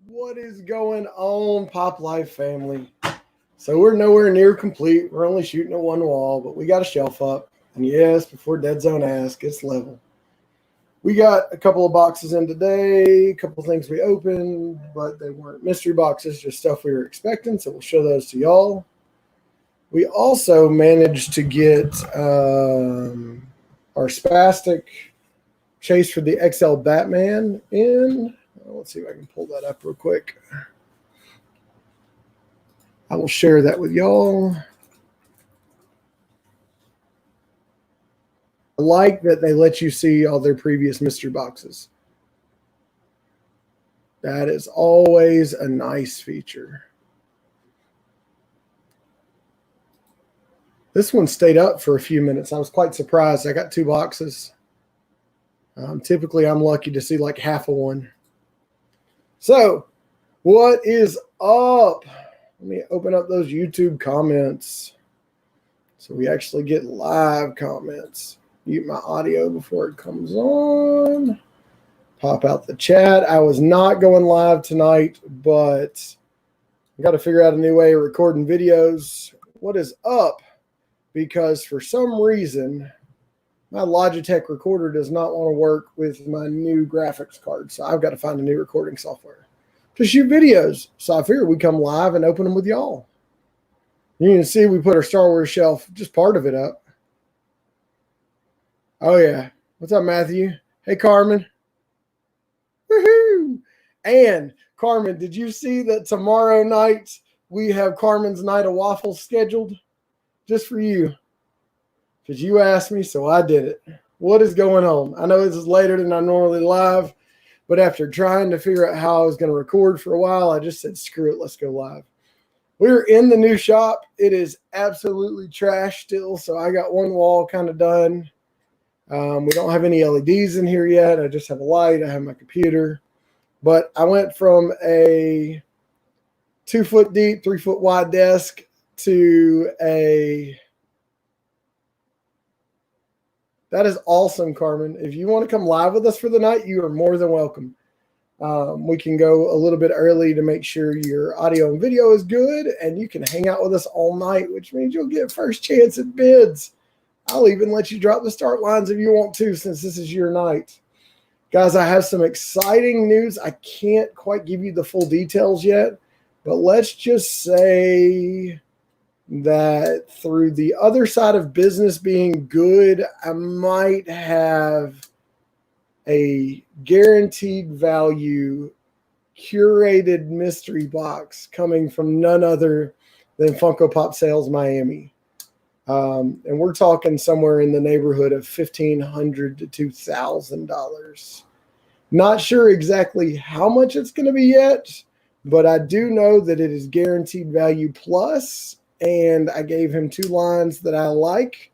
What is going on, Pop Life family? So we're nowhere near complete. We're only shooting at one wall, but we got a shelf up. And yes, before Dead Zone asks, it's level. We got a couple of boxes in today, a couple of things we opened, but they weren't mystery boxes, just stuff we were expecting. So we'll show those to y'all. We also managed to get our spastic chase for the XL Batman in. Let's see if I can pull that up real quick. I will share that with y'all. I like that they let you see all their previous mystery boxes. That is always a nice feature. This one stayed up for a few minutes. I was quite surprised. I got two boxes. Typically, I'm lucky to see like half of one. So, what is up? Let me open up those YouTube comments so we actually get live comments. Mute my audio before it comes on. Pop out the chat. I was not going live tonight, but I got to figure out a new way of recording videos. What is up? Because for some reason, my Logitech recorder does not want to work with my new graphics card. So I've got to find a new recording software to shoot videos. So I figured we'd come live and open them with y'all. You can see we put our Star Wars shelf, just part of it up. Oh, yeah. What's up, Matthew? Hey, Carmen. Woohoo! And, Carmen, did you see that tomorrow night we have Carmen's Night of Waffles scheduled? Just for you. Because you asked me, so I did it. What is going on? I know this is later than I'm normally live, but after trying to figure out how I was going to record for a while, I just said, screw it, let's go live. We're in the new shop. It is absolutely trash still, so I got one wall kind of done. We don't have any LEDs in here yet. I just have a light. I have my computer. But I went from a 2 foot deep, 3 foot wide desk to a... That is awesome, Carmen. If you want to come live with us for the night, you are more than welcome. We can go a little bit early to make sure your audio and video is good, and you can hang out with us all night, which means you'll get first chance at bids. I'll even let you drop the start lines if you want to, since this is your night. Guys, I have some exciting news. I can't quite give you the full details yet, but let's just say that through the other side of business being good, I might have a guaranteed value curated mystery box coming from none other than Funko Pop Sales Miami. And we're talking somewhere in the neighborhood of $1,500 to $2,000. Not sure exactly how much it's going to be yet, but I do know that it is guaranteed value plus. And I gave him two lines that I like,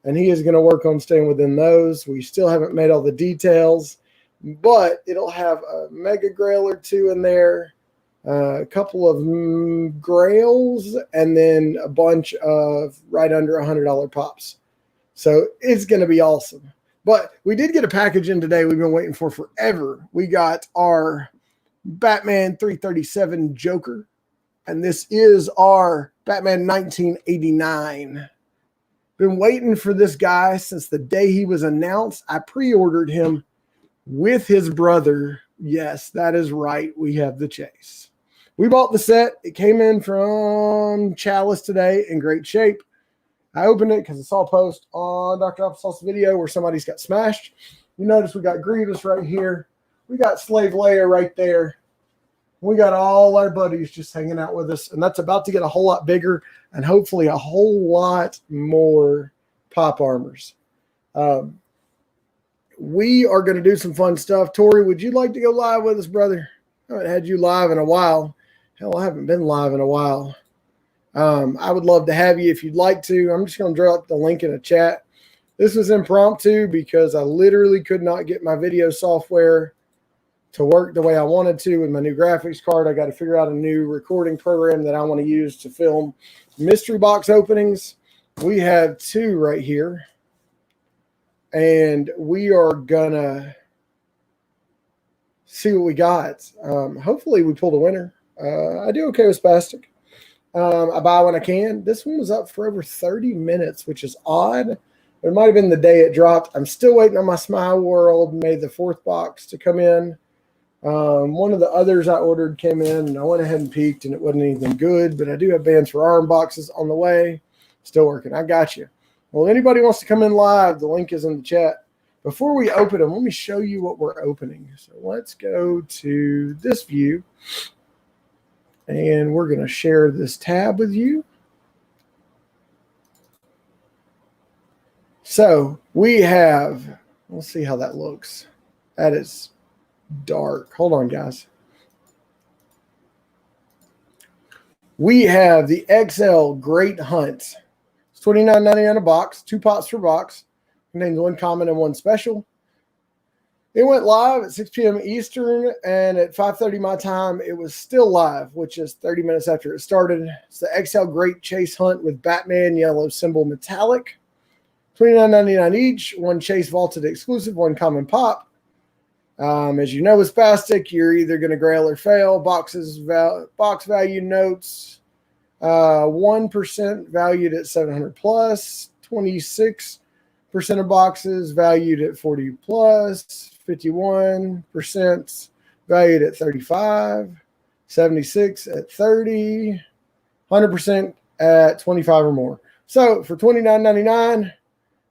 and he is going to work on staying within those. We still haven't made all the details, but it'll have a Mega Grail or two in there, a couple of Grails, and then a bunch of right under $100 pops. So it's going to be awesome. But we did get a package in today we've been waiting for forever. We got our Batman 337 Joker. And this is our Batman 1989. Been waiting for this guy since the day he was announced. I pre-ordered him with his brother. Yes, that is right. We have the chase. We bought the set. It came in from Chalice today in great shape. I opened it because I saw a post on Dr. Applesauce's video where somebody's got smashed. You notice we got Grievous right here. We got Slave Leia right there. We got all our buddies just hanging out with us, and that's about to get a whole lot bigger and hopefully a whole lot more pop armors. We are going to do some fun stuff. Tori, would you like to go live with us, brother? I haven't had you live in a while. Hell, I haven't been live in a while. I would love to have you if you'd like to. I'm just going to drop the link in a chat. This was impromptu because I literally could not get my video software to work the way I wanted to with my new graphics card. I got to figure out a new recording program that I want to use to film mystery box openings. We have two right here, and we are gonna see what we got. Hopefully we pulled a winner. I do okay with spastic. I buy when I can. This one was up for over 30 minutes, which is odd. It might have been the day it dropped. I'm still waiting on my Smile World May the 4th box to come in. One of the others I ordered came in, and I went ahead and peeked, and it wasn't anything good, but I do have bands for arm boxes on the way. Still working. I got you. Well, anybody wants to come in live, the link is in the chat. Before we open them, let me show you what we're opening. So let's go to this view, and we're going to share this tab with you. So we have, let's see how that looks. That is dark. Hold on, guys. We have the XL Great Hunt. It's $29.99 a box, 2 pots per box. Contains 1 common and 1 special. It went live at 6 p.m. Eastern, and at 5:30 my time, it was still live, which is 30 minutes after it started. It's the XL Great Chase Hunt with Batman yellow symbol metallic. $29.99 each, 1 Chase vaulted exclusive, 1 common pop. As you know, with spastic, you're either going to grail or fail. Box value notes, 1% valued at 700 plus, 26% of boxes valued at 40 plus, 51% valued at 35, 76 at 30, 100% at 25 or more. So for $29.99,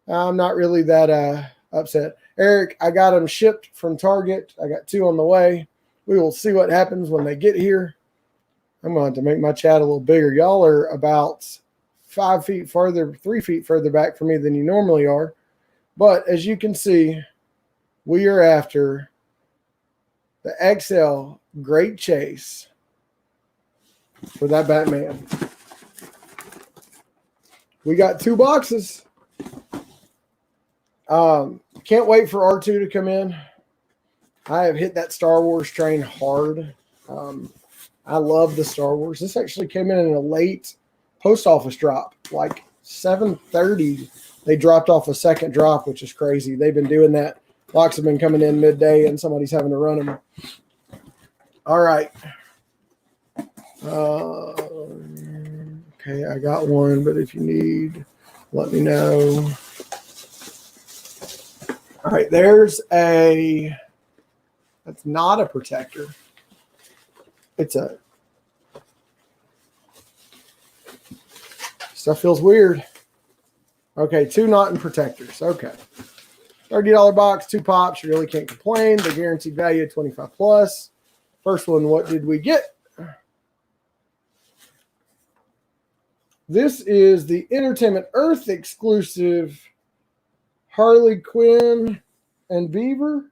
I'm not really that upset. Eric, I got them shipped from Target. I got 2 on the way. We will see what happens when they get here. I'm going to have to make my chat a little bigger. Y'all are about 5 feet further, 3 feet further back from me than you normally are. But as you can see, we are after the XL Great Chase for that Batman. We got 2 boxes. Can't wait for R2 to come in. I have hit that Star Wars train hard. I love the Star Wars. This actually came in a late post office drop, like 7:30. They dropped off a second drop, which is crazy. They've been doing that. Locks have been coming in midday, and somebody's having to run them. All right. Okay, I got one, but if you need, let me know. All right, there's a, that's not a protector. It's a, stuff feels weird. Okay, 2 not in protectors. Okay. $30 box, 2 pops. You really can't complain. The guaranteed value of 25 plus. First one, what did we get? This is the Entertainment Earth exclusive Harley Quinn and Beaver.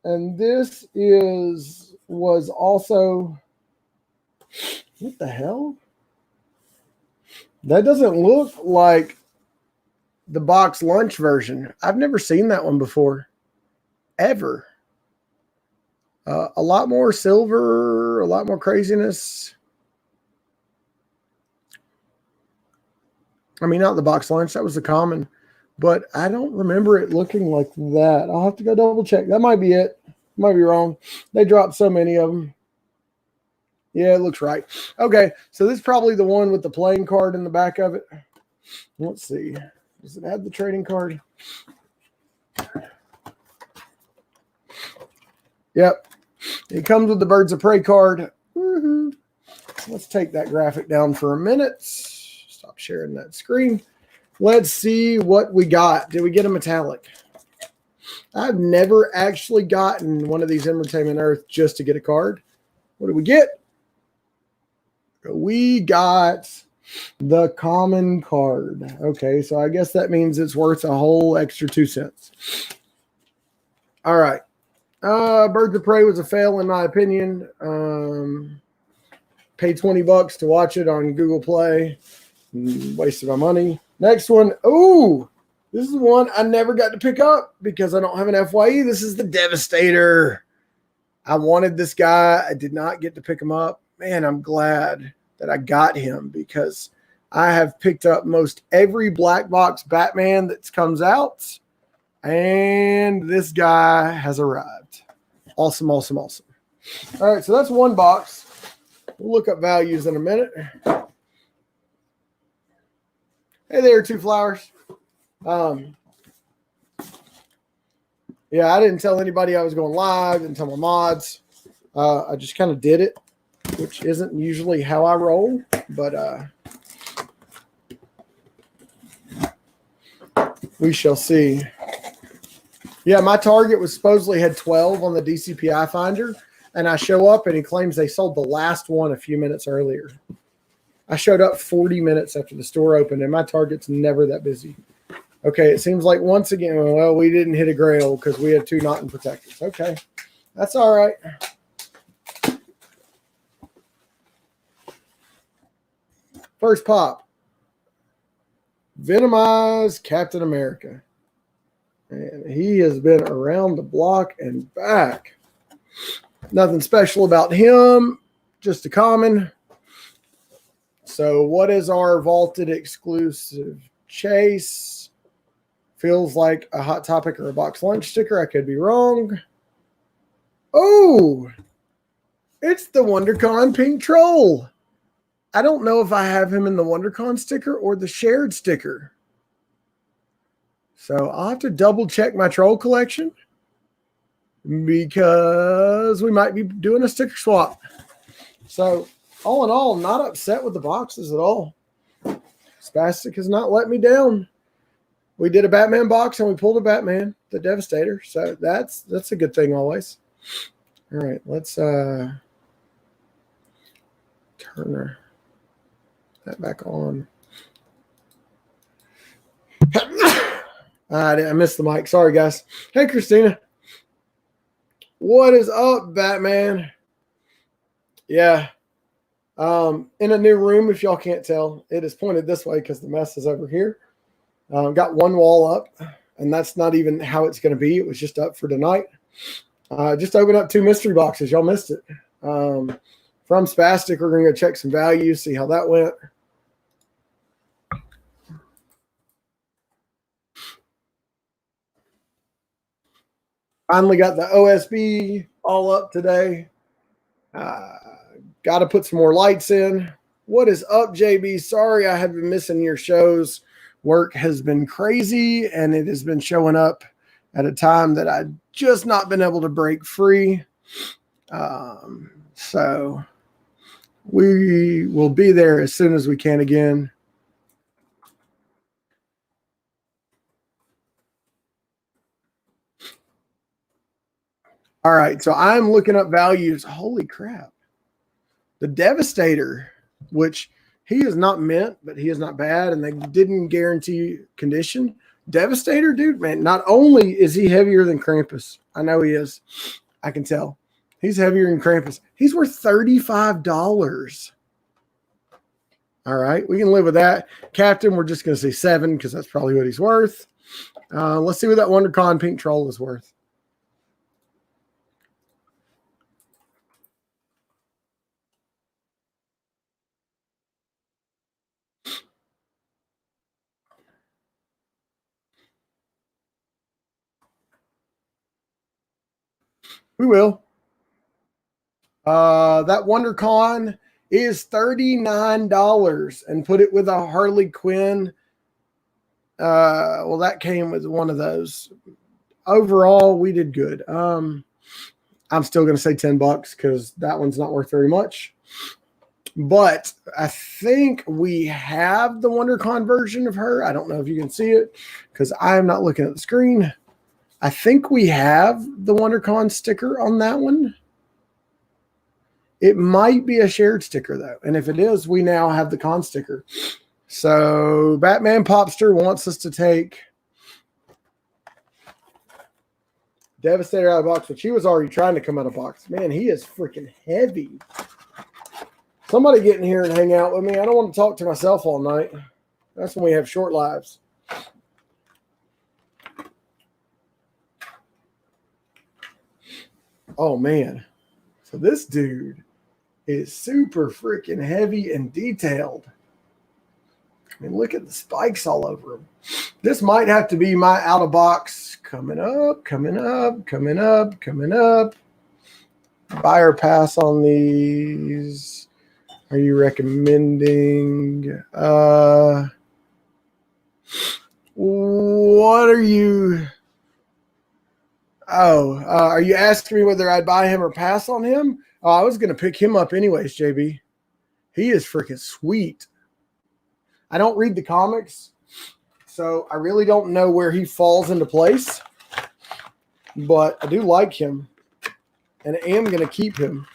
And this was also, what the hell? That doesn't look like the box lunch version. I've never seen that one before, ever. A lot more silver, a lot more craziness. I mean, not the box lunch, that was the common, but I don't remember it looking like that. I'll have to go double check. That might be it. Might be wrong. They dropped so many of them. Yeah, it looks right. Okay, so this is probably the one with the playing card in the back of it. Let's see. Does it have the trading card? Yep. It comes with the Birds of Prey card. Woohoo. Let's take that graphic down for a minute. Stop sharing that screen. Let's see what we got. Did we get a metallic? I've never actually gotten one of these Entertainment Earth just to get a card. What did we get? We got the common card. Okay, so I guess that means it's worth a whole extra 2 cents. All right. Birds of Prey was a fail in my opinion. Paid $20 to watch it on Google Play. Wasted my money. Next one. Oh, this is one I never got to pick up because I don't have an FYE. This is the Devastator. I wanted this guy. I did not get to pick him up. Man, I'm glad that I got him because I have picked up most every black box Batman that comes out, and this guy has arrived. Awesome, awesome, awesome. All right, so that's one box. We'll look up values in a minute. Hey there, Two Flowers. Yeah, I didn't tell anybody I was going live, didn't tell my mods. I just kind of did it, which isn't usually how I roll, but we shall see. Yeah, my target was supposedly had 12 on the DCPI finder, and I show up and he claims they sold the last one a few minutes earlier. I showed up 40 minutes after the store opened, and my target's never that busy. Okay, it seems like once again, well, we didn't hit a grail because we had 2 knot protectors. Okay, that's all right. First pop. Venomized Captain America. And he has been around the block and back. Nothing special about him, just a common. So what is our vaulted exclusive chase? Feels like a Hot Topic or a box lunch sticker. I could be wrong. Oh, it's the WonderCon Pink Troll. I don't know if I have him in the WonderCon sticker or the shared sticker. So I'll have to double check my troll collection because we might be doing a sticker swap. So all in all, not upset with the boxes at all. Spastic has not let me down. We did a Batman box and we pulled a Batman, the Devastator. So that's a good thing always. All right, let's turn that back on. I missed the mic. Sorry, guys. Hey, Christina. What is up, Batman? Yeah. In a new room, if y'all can't tell, it is pointed this way because the mess is over here. Got one wall up, and that's not even how it's going to be. It was just up for tonight. Just opened up 2 mystery boxes. Y'all missed it. From Spastic, we're going to go check some values, see how that went. Finally got the OSB all up today. Got to put some more lights in. What is up, JB? Sorry I have been missing your shows. Work has been crazy, and it has been showing up at a time that I've just not been able to break free. So we will be there as soon as we can again. All right, so I'm looking up values. Holy crap. The Devastator, which he is not mint, but he is not bad, and they didn't guarantee condition. Devastator, dude, man, not only is he heavier than Krampus. I know he is. I can tell. He's heavier than Krampus. He's worth $35. All right, we can live with that. Captain, we're just going to say 7 because that's probably what he's worth. Let's see what that WonderCon Pink Troll is worth. We will. That WonderCon is $39 and put it with a Harley Quinn. Well, that came with one of those. Overall, we did good. I'm still going to say $10 because that one's not worth very much. But I think we have the WonderCon version of her. I don't know if you can see it because I'm not looking at the screen. I think we have the WonderCon sticker on that one. It might be a shared sticker, though. And if it is, we now have the con sticker. So Batman Popster wants us to take Devastator out of the box, which he was already trying to come out of the box. Man, he is freaking heavy. Somebody get in here and hang out with me. I don't want to talk to myself all night. That's when we have short lives. Oh, man. So this dude is super freaking heavy and detailed. I mean, look at the spikes all over him. This might have to be my out of box coming up, coming up, coming up, coming up. Buy or pass on these? Are you recommending? What are you? Oh, are you asking me whether I'd buy him or pass on him? Oh, I was going to pick him up anyways, JB. He is freaking sweet. I don't read the comics, so I really don't know where he falls into place. But I do like him, and I am going to keep him.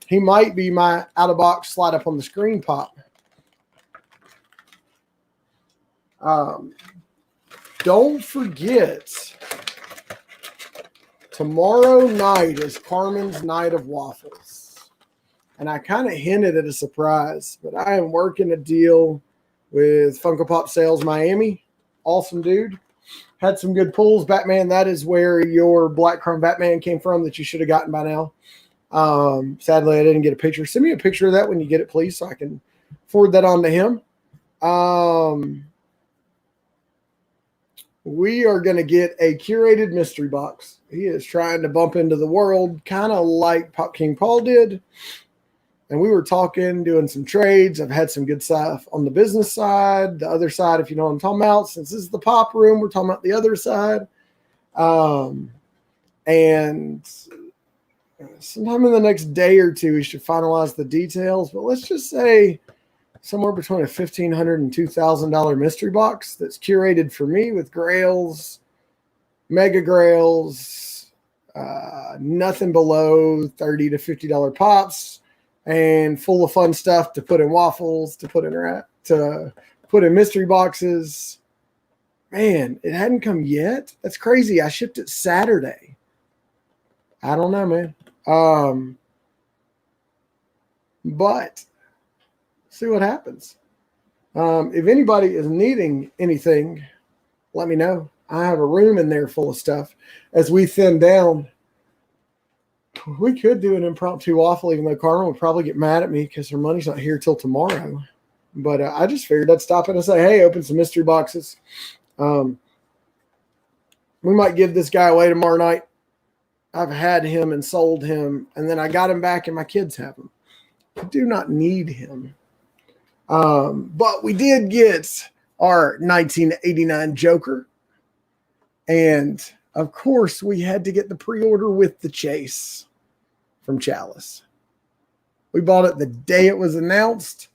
He might be my out-of-box slide up on the screen pop. Don't forget, tomorrow night is Carmen's Night of Waffles. And I kind of hinted at a surprise, but I am working a deal with Funko Pop Sales Miami. Awesome dude. Had some good pulls. Batman, that is where your Black Chrome Batman came from that you should have gotten by now. Sadly, I didn't get a picture. Send me a picture of that when you get it, please, so I can forward that on to him. We are going to get a curated mystery box. He is trying to bump into the world, kind of like Pop King Paul did. And we were talking, doing some trades. I've had some good stuff on the business side. The other side, if you know what I'm talking about, since this is the pop room, we're talking about the other side. And sometime in the next day or two, we should finalize the details. But let's just say somewhere between a $1,500 and $2,000 mystery box that's curated for me with grails, mega grails, nothing below $30 to $50 pops, and full of fun stuff to put in waffles, to put in mystery boxes. Man, it hadn't come yet. That's crazy. I shipped it Saturday. I don't know, man. But see what happens. If anybody is needing anything, let me know. I have a room in there full of stuff. As we thin down, we could do an impromptu waffle, even though Carmen would probably get mad at me because her money's not here till tomorrow. But I just figured I'd stop in and say, hey, open some mystery boxes. We might give this guy away tomorrow night. I've had him and sold him, and then I got him back, and my kids have him. I do not need him. But we did get our 1989 Joker. And, of course, we had to get the pre-order with the chase from Chalice. We bought it the day it was announced.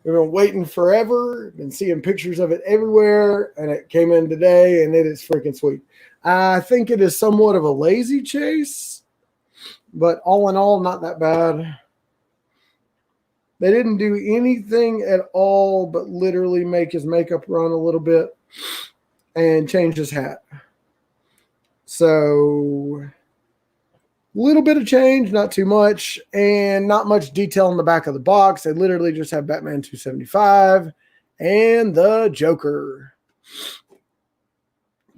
We've been waiting forever, been seeing pictures of it everywhere, and it came in today, and it is freaking sweet. I think it is somewhat of a lazy chase, but all in all, not that bad. They didn't do anything at all but literally make his makeup run a little bit and change his hat. So, little bit of change, not too much, and not much detail in the back of the box. They literally just have Batman 275 and the Joker.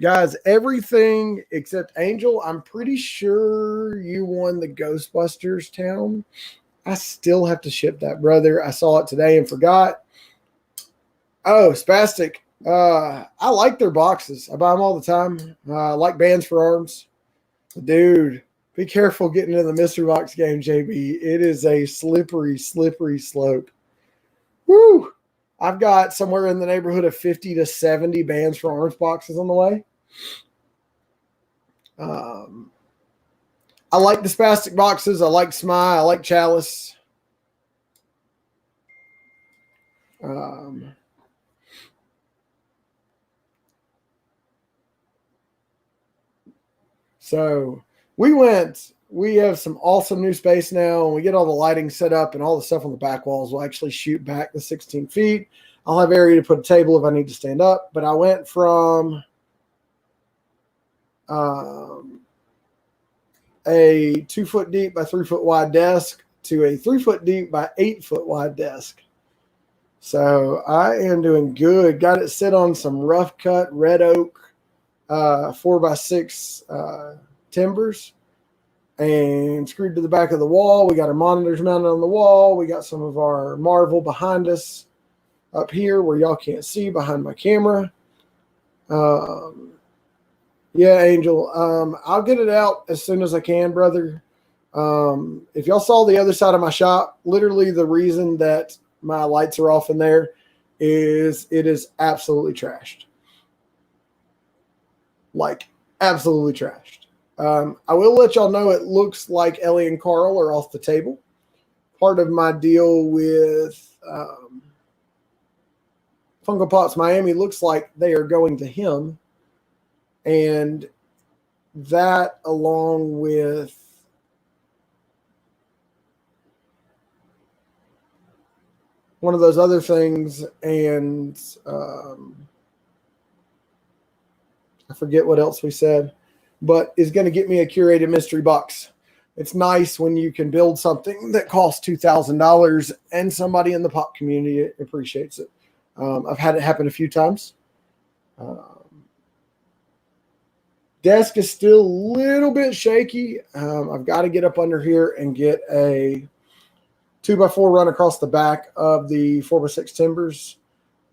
Guys, everything except Angel, I'm pretty sure you won the Ghostbusters town. I still have to ship that, brother. I saw it today and forgot. Oh, Spastic. I like their boxes. I buy them all the time. I like Bands for Arms. Dude, be careful getting into the mystery box game, JB. It is a slippery, slippery slope. Woo! I've got somewhere in the neighborhood of 50 to 70 Bands for Arms boxes on the way. I like the Spastic boxes. I like Smile. I like Chalice. So we have some awesome new space now, and we get all the lighting set up and all the stuff on the back walls. We'll actually shoot back the 16 feet. I'll have area to put a table if I need to stand up, but I went from a 2 foot deep by 3 foot wide desk to a 3 foot deep by 8 foot wide desk. So I am doing good. Got it set on some rough cut red oak 4x6 timbers and screwed to the back of the wall. We got our monitors mounted on the wall. We got some of our Marvel behind us up here where y'all can't see behind my camera. Yeah, Angel. I'll get it out as soon as I can, brother. If y'all saw the other side of my shop, literally the reason that my lights are off in there is it is absolutely trashed. Like, absolutely trashed. I will let y'all know it looks like Ellie and Carl are off the table. Part of my deal with Funko Pops Miami looks like they are going to him. And that, along with one of those other things, and I forget what else we said, but is going to get me a curated mystery box. It's nice when you can build something that costs $2,000 and somebody in the pop community appreciates it. I've had it happen a few times. Desk is still a little bit shaky. I've got to get up under here and get a 2x4 run across the back of the 4x6 timbers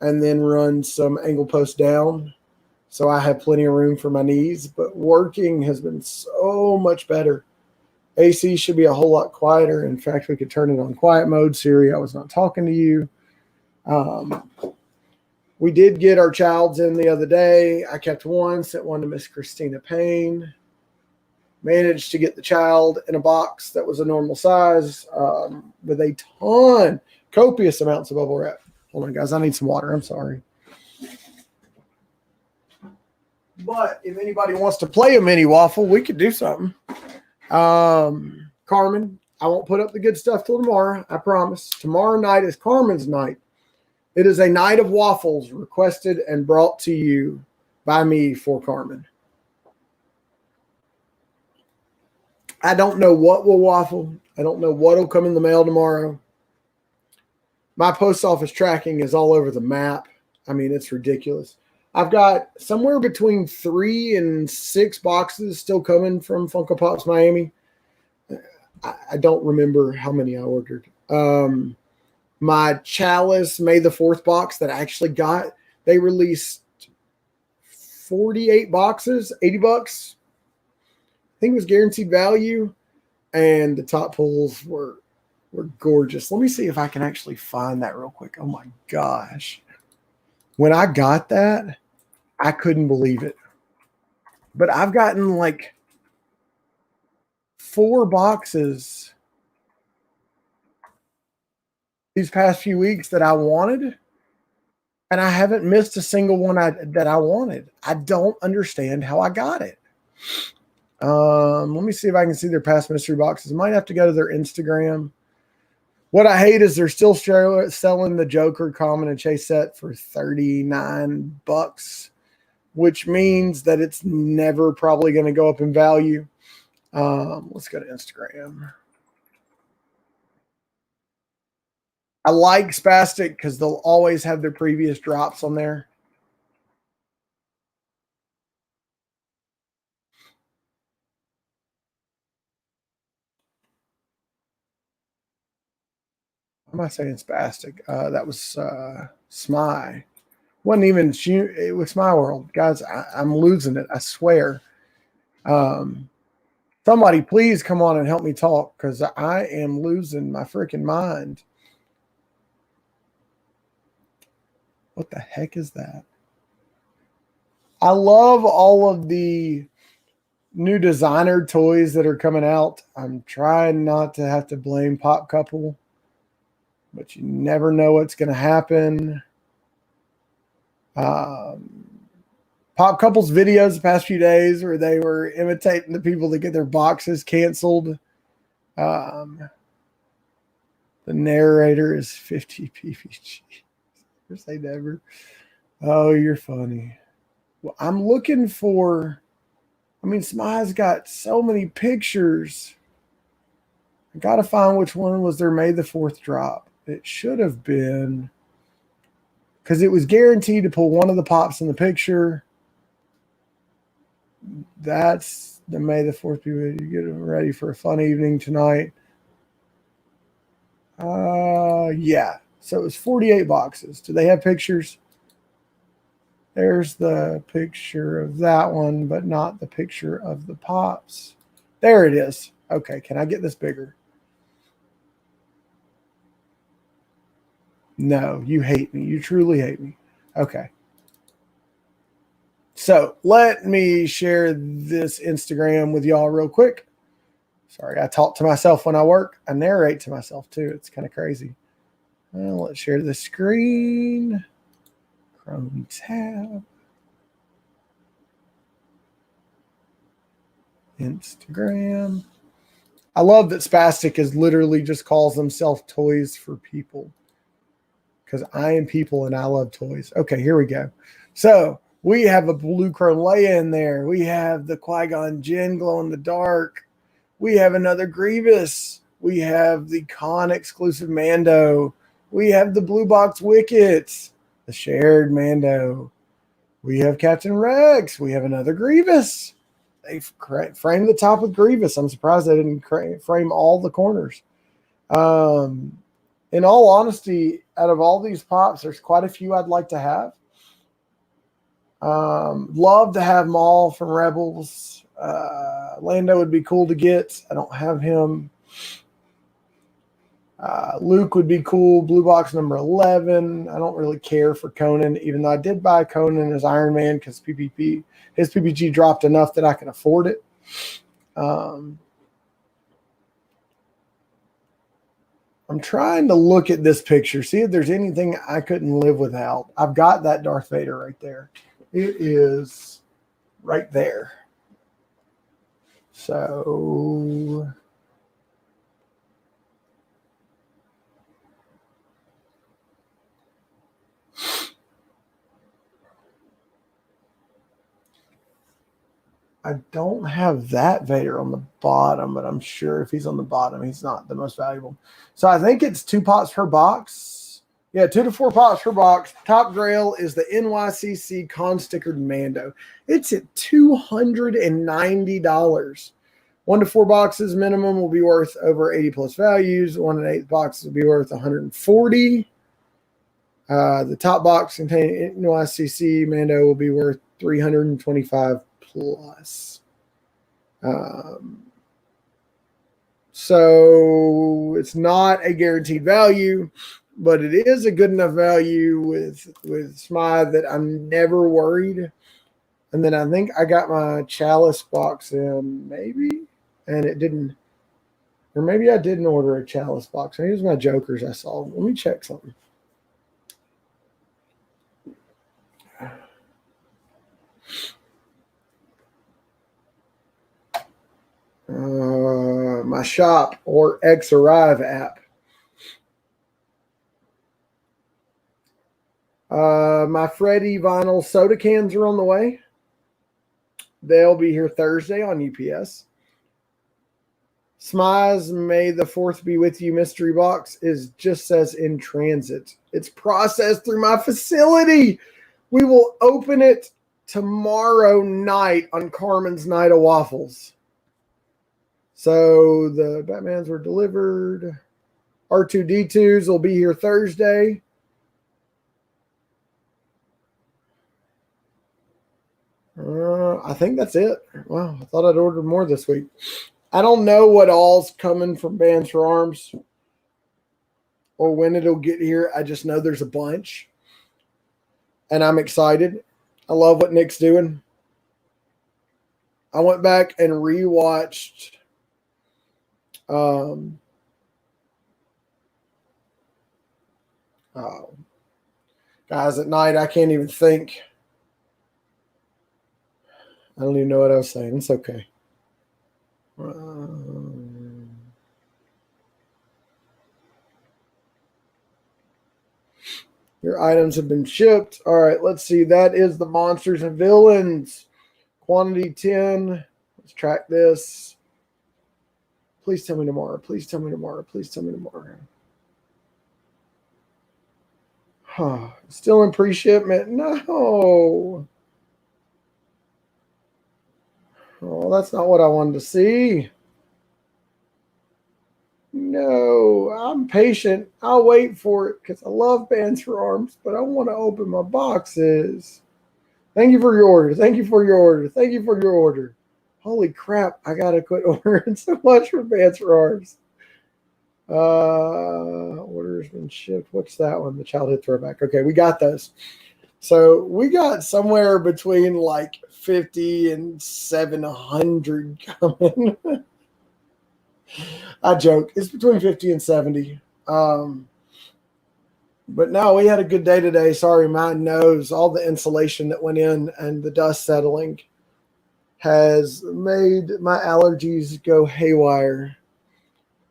and then run some angle posts down. So I have plenty of room for my knees, but working has been so much better. AC should be a whole lot quieter. In fact, we could turn it on quiet mode. Siri, I was not talking to you. We did get our childs in the other day. I kept one, sent one to Miss Christina Payne. Managed to get the child in a box that was a normal size with a ton, copious amounts of bubble wrap. Hold on, guys. I need some water. I'm sorry. But if anybody wants to play a mini waffle, we could do something. Carmen, I won't put up the good stuff till tomorrow. I promise. Tomorrow night is Carmen's night. It is a night of waffles requested and brought to you by me for Carmen. I don't know what will waffle. I don't know what will come in the mail tomorrow. My post office tracking is all over the map. I mean, it's ridiculous. I've got somewhere between 3 and 6 boxes still coming from Funko Pops Miami. I don't remember how many I ordered. My Chalice May the 4th box that I actually got, they released 48 boxes, $80. I think it was guaranteed value, and the top pulls were gorgeous. Let me see if I can actually find that real quick. Oh my gosh. When I got that, I couldn't believe it. But I've gotten like 4 boxes these past few weeks that I wanted, and I haven't missed a single one that I wanted. I don't understand how I got it. Let me see if I can see their past mystery boxes. I might have to go to their Instagram. What I hate is they're still selling the Joker Common and Chase set for $39, which means that it's never probably going to go up in value. Let's go to Instagram. I like Spastic because they'll always have their previous drops on there. Am I saying Spastic? That was Smy. Wasn't even it was my world, guys. I'm losing it. I swear. Somebody please come on and help me talk because I am losing my freaking mind. What the heck is that? I love all of the new designer toys that are coming out. I'm trying not to have to blame Pop Couple, but you never know what's going to happen. Pop Couple's videos the past few days where they were imitating the people that get their boxes canceled. The narrator is 50 PPG. Say never. Oh, you're funny. Well, I'm looking for, I mean, Smy's got so many pictures. I got to find which one was their May the 4th drop. It should have been, because it was guaranteed to pull one of the pops in the picture. That's the May the 4th. You get them ready for a fun evening tonight. Yeah. So it was 48 boxes. Do they have pictures? There's the picture of that one, but not the picture of the pops. There it is. Okay, can I get this bigger? No, you hate me. You truly hate me. Okay. So let me share this Instagram with y'all real quick. Sorry, I talk to myself when I work. I narrate to myself too. It's kind of crazy. Well, let's share the screen. Chrome tab. Instagram. I love that Spastic is literally just calls themselves Toys for People. Because I am people and I love toys. Okay, here we go. So we have a blue chrome Leia in there. We have the Qui-Gon Jinn glow in the dark. We have another Grievous. We have the Con exclusive Mando. We have the blue box Wicket, the shared Mando. We have Captain Rex. We have another Grievous. They framed the top with Grievous. I'm surprised they didn't frame all the corners. In all honesty, out of all these pops, there's quite a few I'd like to have. Love to have Maul from Rebels. Lando would be cool to get. I don't have him. Luke would be cool. Blue box number 11. I don't really care for Conan, even though I did buy Conan as Iron Man because his PPG dropped enough that I can afford it. I'm trying to look at this picture, see if there's anything I couldn't live without. I've got that Darth Vader right there. It is right there. So I don't have that Vader on the bottom, but I'm sure if he's on the bottom, he's not the most valuable. So I think it's 2 pops per box. Yeah, 2 to 4 pops per box. Top Grail is the NYCC con stickered Mando. It's at $290. 1 to 4 boxes minimum will be worth over 80 plus values. 1 and 8 boxes will be worth 140. The top box containing NYCC Mando will be worth 325 plus. So it's not a guaranteed value, but it is a good enough value with Smythe that I'm never worried. And then I think I got my Chalice box in, maybe, and it didn't, or maybe I didn't order a Chalice box. Maybe it was my Jokers I saw. Let me check something. My shop or X Arrive app. My Freddy vinyl soda cans are on the way. They'll be here Thursday on UPS. Smize, May the 4th be with you mystery box just says in transit. It's processed through my facility. We will open it tomorrow night on Carmen's Night of Waffles. So the Batmans were delivered. R2-D2s will be here Thursday. I think that's it. Wow, I thought I'd ordered more this week. I don't know what all's coming from Bands for Arms or when it'll get here. I just know there's a bunch. And I'm excited. I love what Nick's doing. I went back and rewatched guys, at night I can't even think. I don't even know what I was saying. It's okay. Your items have been shipped. All right, let's see. That is the Monsters and Villains. Quantity 10. Let's track this. Please tell me tomorrow. Please tell me tomorrow. Please tell me tomorrow. Still in pre-shipment? No. Oh, that's not what I wanted to see. No, I'm patient. I'll wait for it because I love Bands for Arms, but I want to open my boxes. Thank you for your order. Thank you for your order. Thank you for your order. Holy crap, I got to quit ordering so much for Vans for Arms. Orders been shipped. What's that one? The childhood throwback. Okay, we got those. So we got somewhere between like 50 and 700 coming. I joke. It's between 50 and 70. But no, we had a good day today. Sorry, my nose, all the insulation that went in and the dust settling has made my allergies go haywire.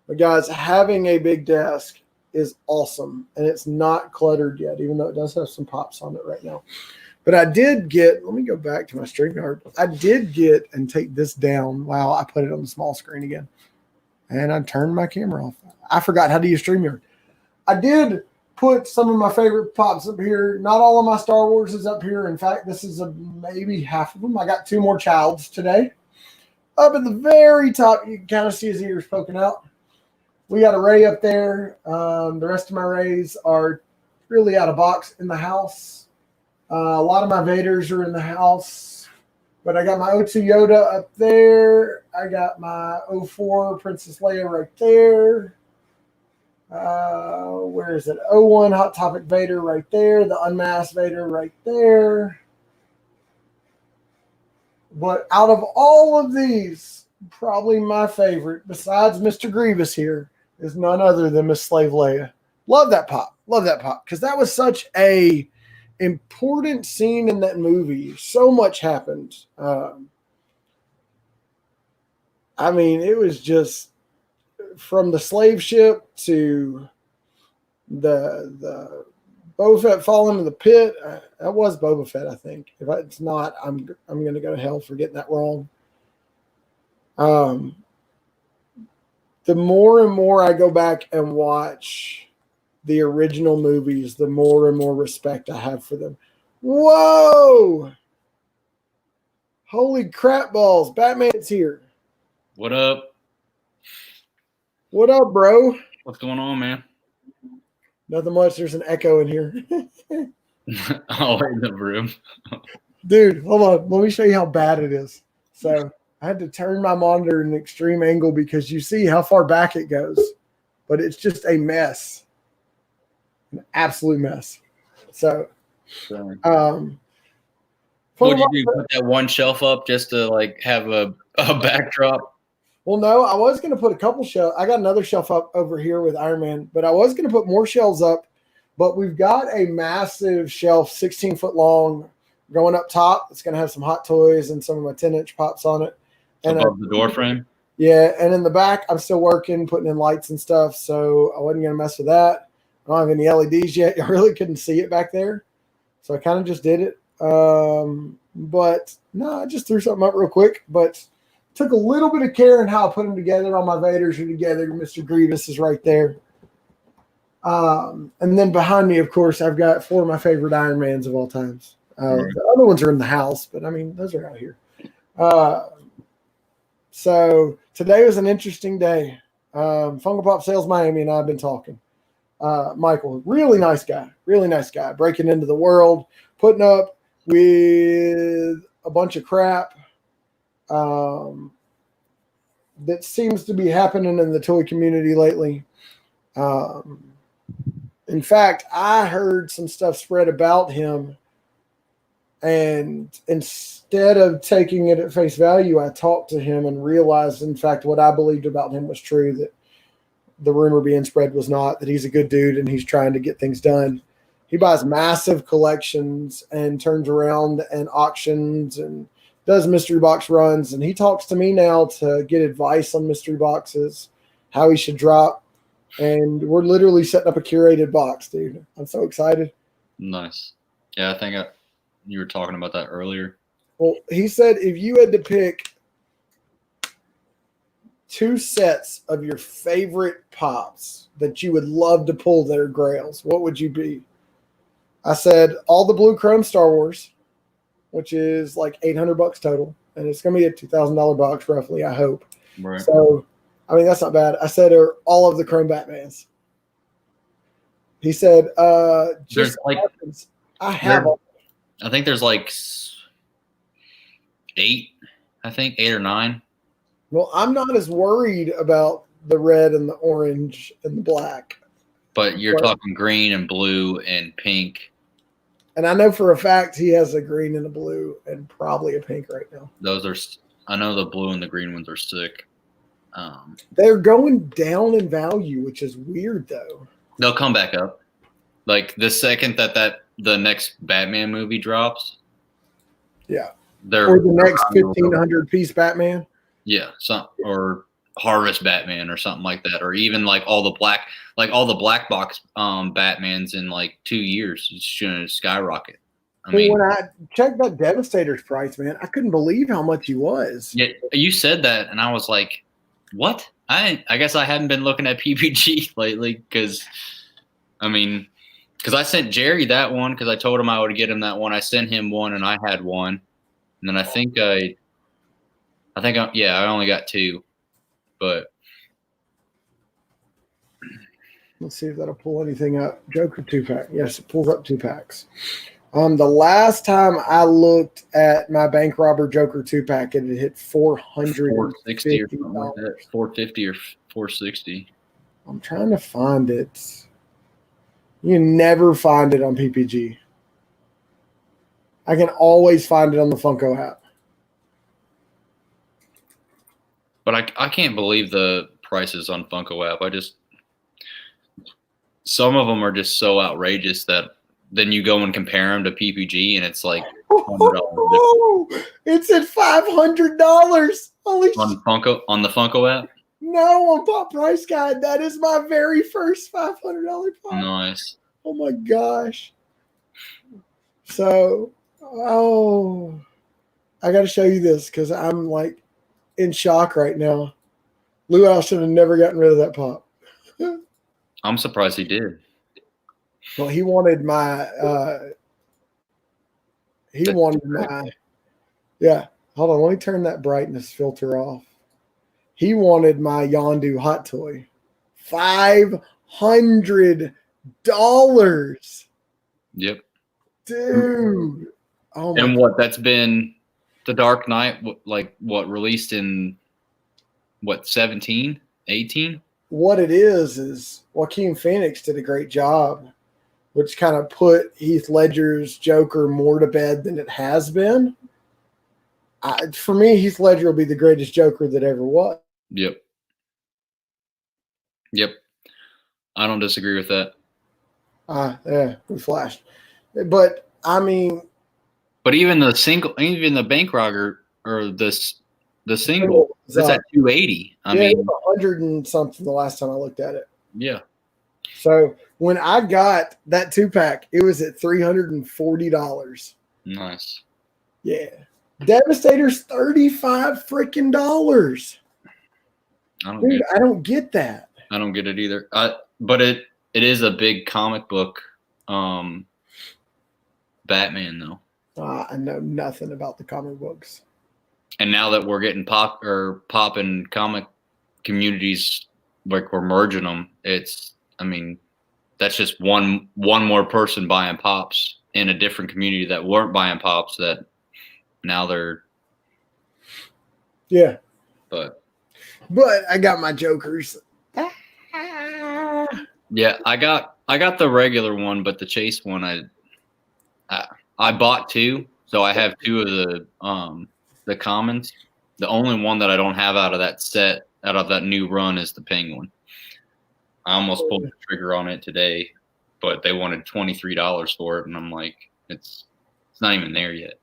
But guys, having a big desk is awesome, and it's not cluttered yet, even though it does have some pops on it right now. But I did get, let me go back to my StreamYard. I did get, and take this down. Wow, I put it on the small screen again. And I turned my camera off. I forgot how to use StreamYard. I did put some of my favorite pops up here. Not all of my Star Wars is up here. In fact, this is maybe half of them. I got 2 more Childs today. Up at the very top, you can kind of see his ears poking out. We got a Ray up there. The rest of my Rays are really out of box in the house. A lot of my Vaders are in the house. But I got my O2 Yoda up there. I got my 04 Princess Leia right there. Where is it? 01 Hot Topic Vader right there. The Unmasked Vader right there. But out of all of these, probably my favorite, besides Mr. Grievous here, is none other than Miss Slave Leia. Love that pop. Love that pop. Because that was such a important scene in that movie. So much happened. I mean, it was just from the slave ship to the Boba Fett falling in the pit. That was Boba Fett, I think. If it's not, I'm going to go to hell for getting that wrong. The more and more I go back and watch the original movies, the more and more respect I have for them. Whoa! Holy crap balls. Batman's here. What up? What up, bro? What's going on, man? Nothing much. There's an echo in here. Oh, in the room. Dude, hold on. Let me show you how bad it is. So I had to turn my monitor in an extreme angle because you see how far back it goes. But it's just a mess. An absolute mess. So, What'd you do? Put that one shelf up just to like have a backdrop? Well, no, I was going to put a couple shelves. I got another shelf up over here with Iron Man, but I was going to put more shelves up. But we've got a massive shelf, 16-foot long, going up top. It's going to have some Hot Toys and some of my 10-inch pops on it. And above the door frame? Yeah, and in the back, I'm still working, putting in lights and stuff, so I wasn't going to mess with that. I don't have any LEDs yet. I really couldn't see it back there, so I kind of just did it. But no, I just threw something up real quick, but took a little bit of care in how I put them together. All my Vaders are together. Mr. Grievous is right there. And then behind me, of course, I've got 4 of my favorite Iron Mans of all times. The other ones are in the house, but I mean, those are out here. So today was an interesting day. Funko Pop Sales Miami and I have been talking. Michael, really nice guy, breaking into the world, putting up with a bunch of crap that seems to be happening in the toy community lately. In fact, I heard some stuff spread about him, and instead of taking it at face value, I talked to him and realized, in fact, what I believed about him was true, that the rumor being spread was not, that he's a good dude and he's trying to get things done. He buys massive collections and turns around and auctions and does mystery box runs. And he talks to me now to get advice on mystery boxes, how he should drop. And we're literally setting up a curated box, dude. I'm so excited. Nice. Yeah, I think you were talking about that earlier. Well, he said if you had to pick 2 sets of your favorite pops that you would love to pull that are grails, what would you be? I said all the blue chrome Star Wars, which is like $800 total, and it's going to be a $2,000 box roughly, I hope. Right. So, I mean, that's not bad. I said all of the chrome Batmans. He said, just like, I have all. I think there's like 8 I think 8 or 9. Well, I'm not as worried about the red and the orange and the black. But you're talking green and blue and pink. And I know for a fact he has a green and a blue and probably a pink right now. Those are, I know the blue and the green ones are sick. They're going down in value, which is weird though. They'll come back up. Like the second that the next Batman movie drops. Yeah. Or the next 1,500 piece Batman. Yeah, or Harvest Batman or something like that, or even like all the black box Batmans in like 2 years. It's going to skyrocket. I mean, when I checked that Devastator's price, man, I couldn't believe how much he was. Yeah, you said that, and I was like, "What?" I guess I hadn't been looking at PPG lately because I sent Jerry that one because I told him I would get him that one. I sent him one, and I had one, and then I only got 2, but let's see if that'll pull anything up. Joker 2-pack. Yes, it pulls up 2-packs. The last time I looked at my Bank Robber Joker 2-pack, it had hit $460 or something like that. $450 or $460. I'm trying to find it. You never find it on PPG. I can always find it on the Funko app. But I can't believe the prices on Funko app. Some of them are just so outrageous that then you go and compare them to PPG and it's like $100. It's at $500. Holy shit. On the Funko app? No, on Pop Price Guide. That is my very first $500 pop. Nice. Oh my gosh. So, I got to show you this because I'm like in shock right now. Lou Al should have never gotten rid of that pop. I'm surprised he did. Well, he wanted my yeah. Hold on, let me turn that brightness filter off. He wanted my Yondu hot toy. $500. Yep. Dude. Oh my. And what, that's been The Dark Knight, released in 17, 18? What it is Joaquin Phoenix did a great job, which kind of put Heath Ledger's Joker more to bed than it has been. For me, Heath Ledger will be the greatest Joker that ever was. Yep. I don't disagree with that. Yeah, we flashed. But but even the Bank Robber or the single, that's at $280. I mean, it was 100 and something the last time I looked at it. Yeah. So when I got that 2-pack, it was at $340. Nice. Yeah. Devastator's $35 freaking dollars. I don't get that. I don't get it either. But it is a big comic book Batman though. I know nothing about the comic books. And now that we're getting pop and comic communities, like we're merging them, that's just one more person buying pops in a different community that weren't buying pops that now they're. Yeah. But I got my Jokers. Yeah, I got the regular one, but the Chase one I bought 2, so I have 2 of the commons. The only one that I don't have out of that set, out of that new run, is the Penguin. I almost pulled the trigger on it today, but they wanted $23 for it, and I'm like, it's not even there yet.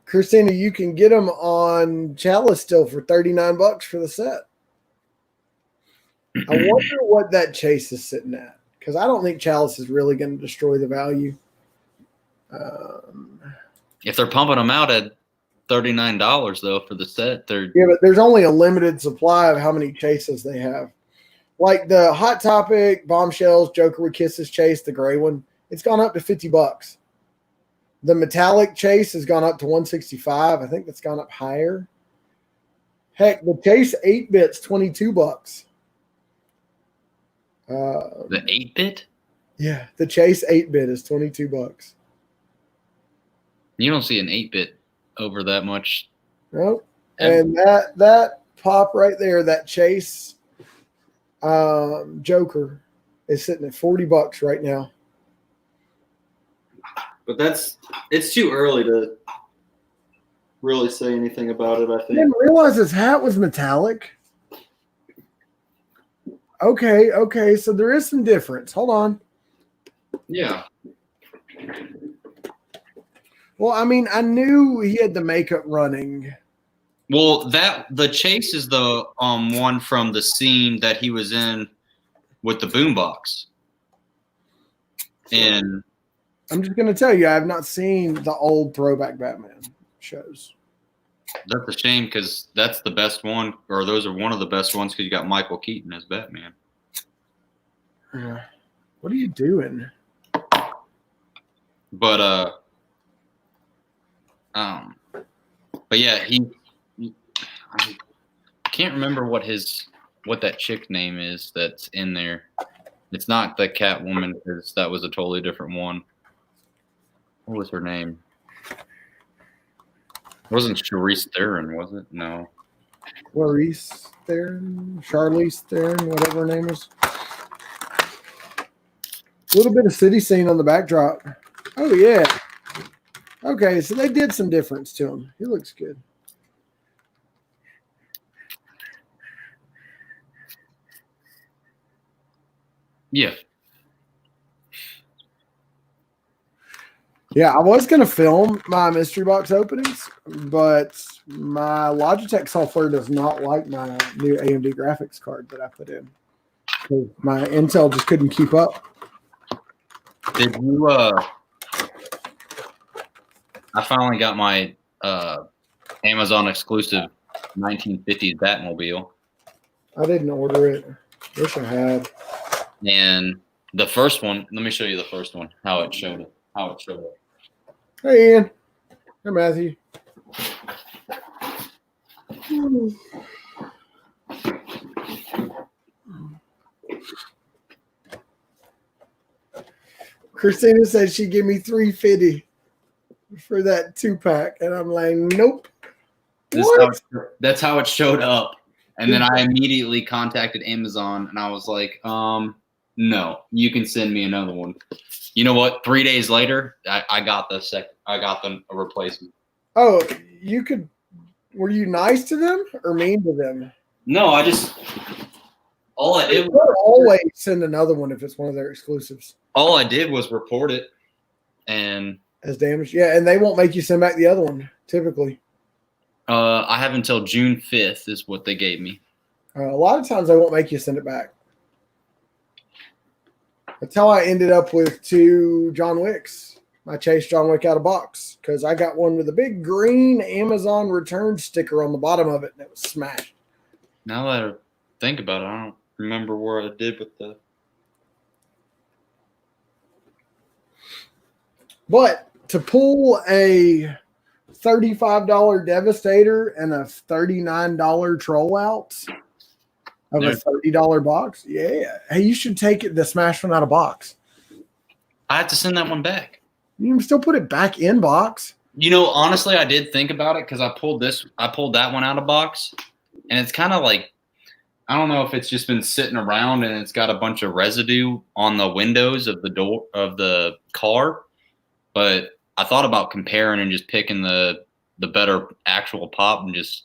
Christina, you can get them on Chalice still for $39 for the set. I wonder what that Chase is sitting at, because I don't think Chalice is really going to destroy the value. If they're pumping them out at $39 though for the set, but there's only a limited supply of how many Chases they have. Like the Hot Topic, Bombshells, Joker with Kisses Chase, the gray one, it's gone up to $50. The metallic Chase has gone up to $165. I think that's gone up higher. Heck, the Chase 8-bit's $22. The 8-bit? Yeah, the Chase 8-bit is $22. You don't see an 8-bit over that much Nope. And that pop right there, that Chase Joker, is sitting at $40 right now. But it's too early to really say anything about it, I I think. didn't realize his hat was metallic. Okay, so there is some difference. Hold on. Yeah. Well, I mean, I knew he had the makeup running. Well, the Chase is the one from the scene that he was in with the boombox. And I'm just gonna tell you, I have not seen the old throwback Batman shows. that's a shame because that's the best one, or those are one of the best ones because you got Michael Keaton as Batman. What are you doing? But yeah, I can't remember what that chick name is that's in there. It's not the Catwoman because that was a totally different one. What was her name? It wasn't Charlize Theron, was it? No. Charlize Theron, whatever her name is. A little bit of city scene on the backdrop. Oh yeah. Okay, so they did some difference to him. He looks good. Yeah. Yeah, I was going to film my mystery box openings, but my Logitech software does not like my new AMD graphics card that I put in. So my Intel just couldn't keep up. Did you I finally got my Amazon exclusive 1950s Batmobile. I didn't order it. Wish I had. And the first one, let me show you the first one, how it showed up. Hey, Ian. Hey, Matthew. Christina said she'd give me $350 for that 2-pack, and I'm like, nope. That's how it showed up. And then I immediately contacted Amazon, and I was like, no, you can send me another one. You know what? 3 days later, I got the replacement. Oh, you could. Were you nice to them or mean to them? No, all I did They'll always send another one if it's one of their exclusives. All I did was report it, and as damaged. Yeah, and they won't make you send back the other one typically. I have until June 5th is what they gave me. A lot of times they won't make you send it back. That's how I ended up with 2 John Wicks. I chased John Wick out of box because I got one with a big green Amazon return sticker on the bottom of it, and it was smashed. Now that I think about it, I don't remember where I did with the. But to pull a $35 Devastator and a $39 Troll out of a $30 box, yeah. Hey, you should take it the smashed one out of box. I have to send that one back. You can still put it back in box. You know, honestly, I did think about it because I pulled that one out of box, and it's kind of like, I don't know if it's just been sitting around and it's got a bunch of residue on the windows of the door of the car, but I thought about comparing and just picking the better actual pop and just,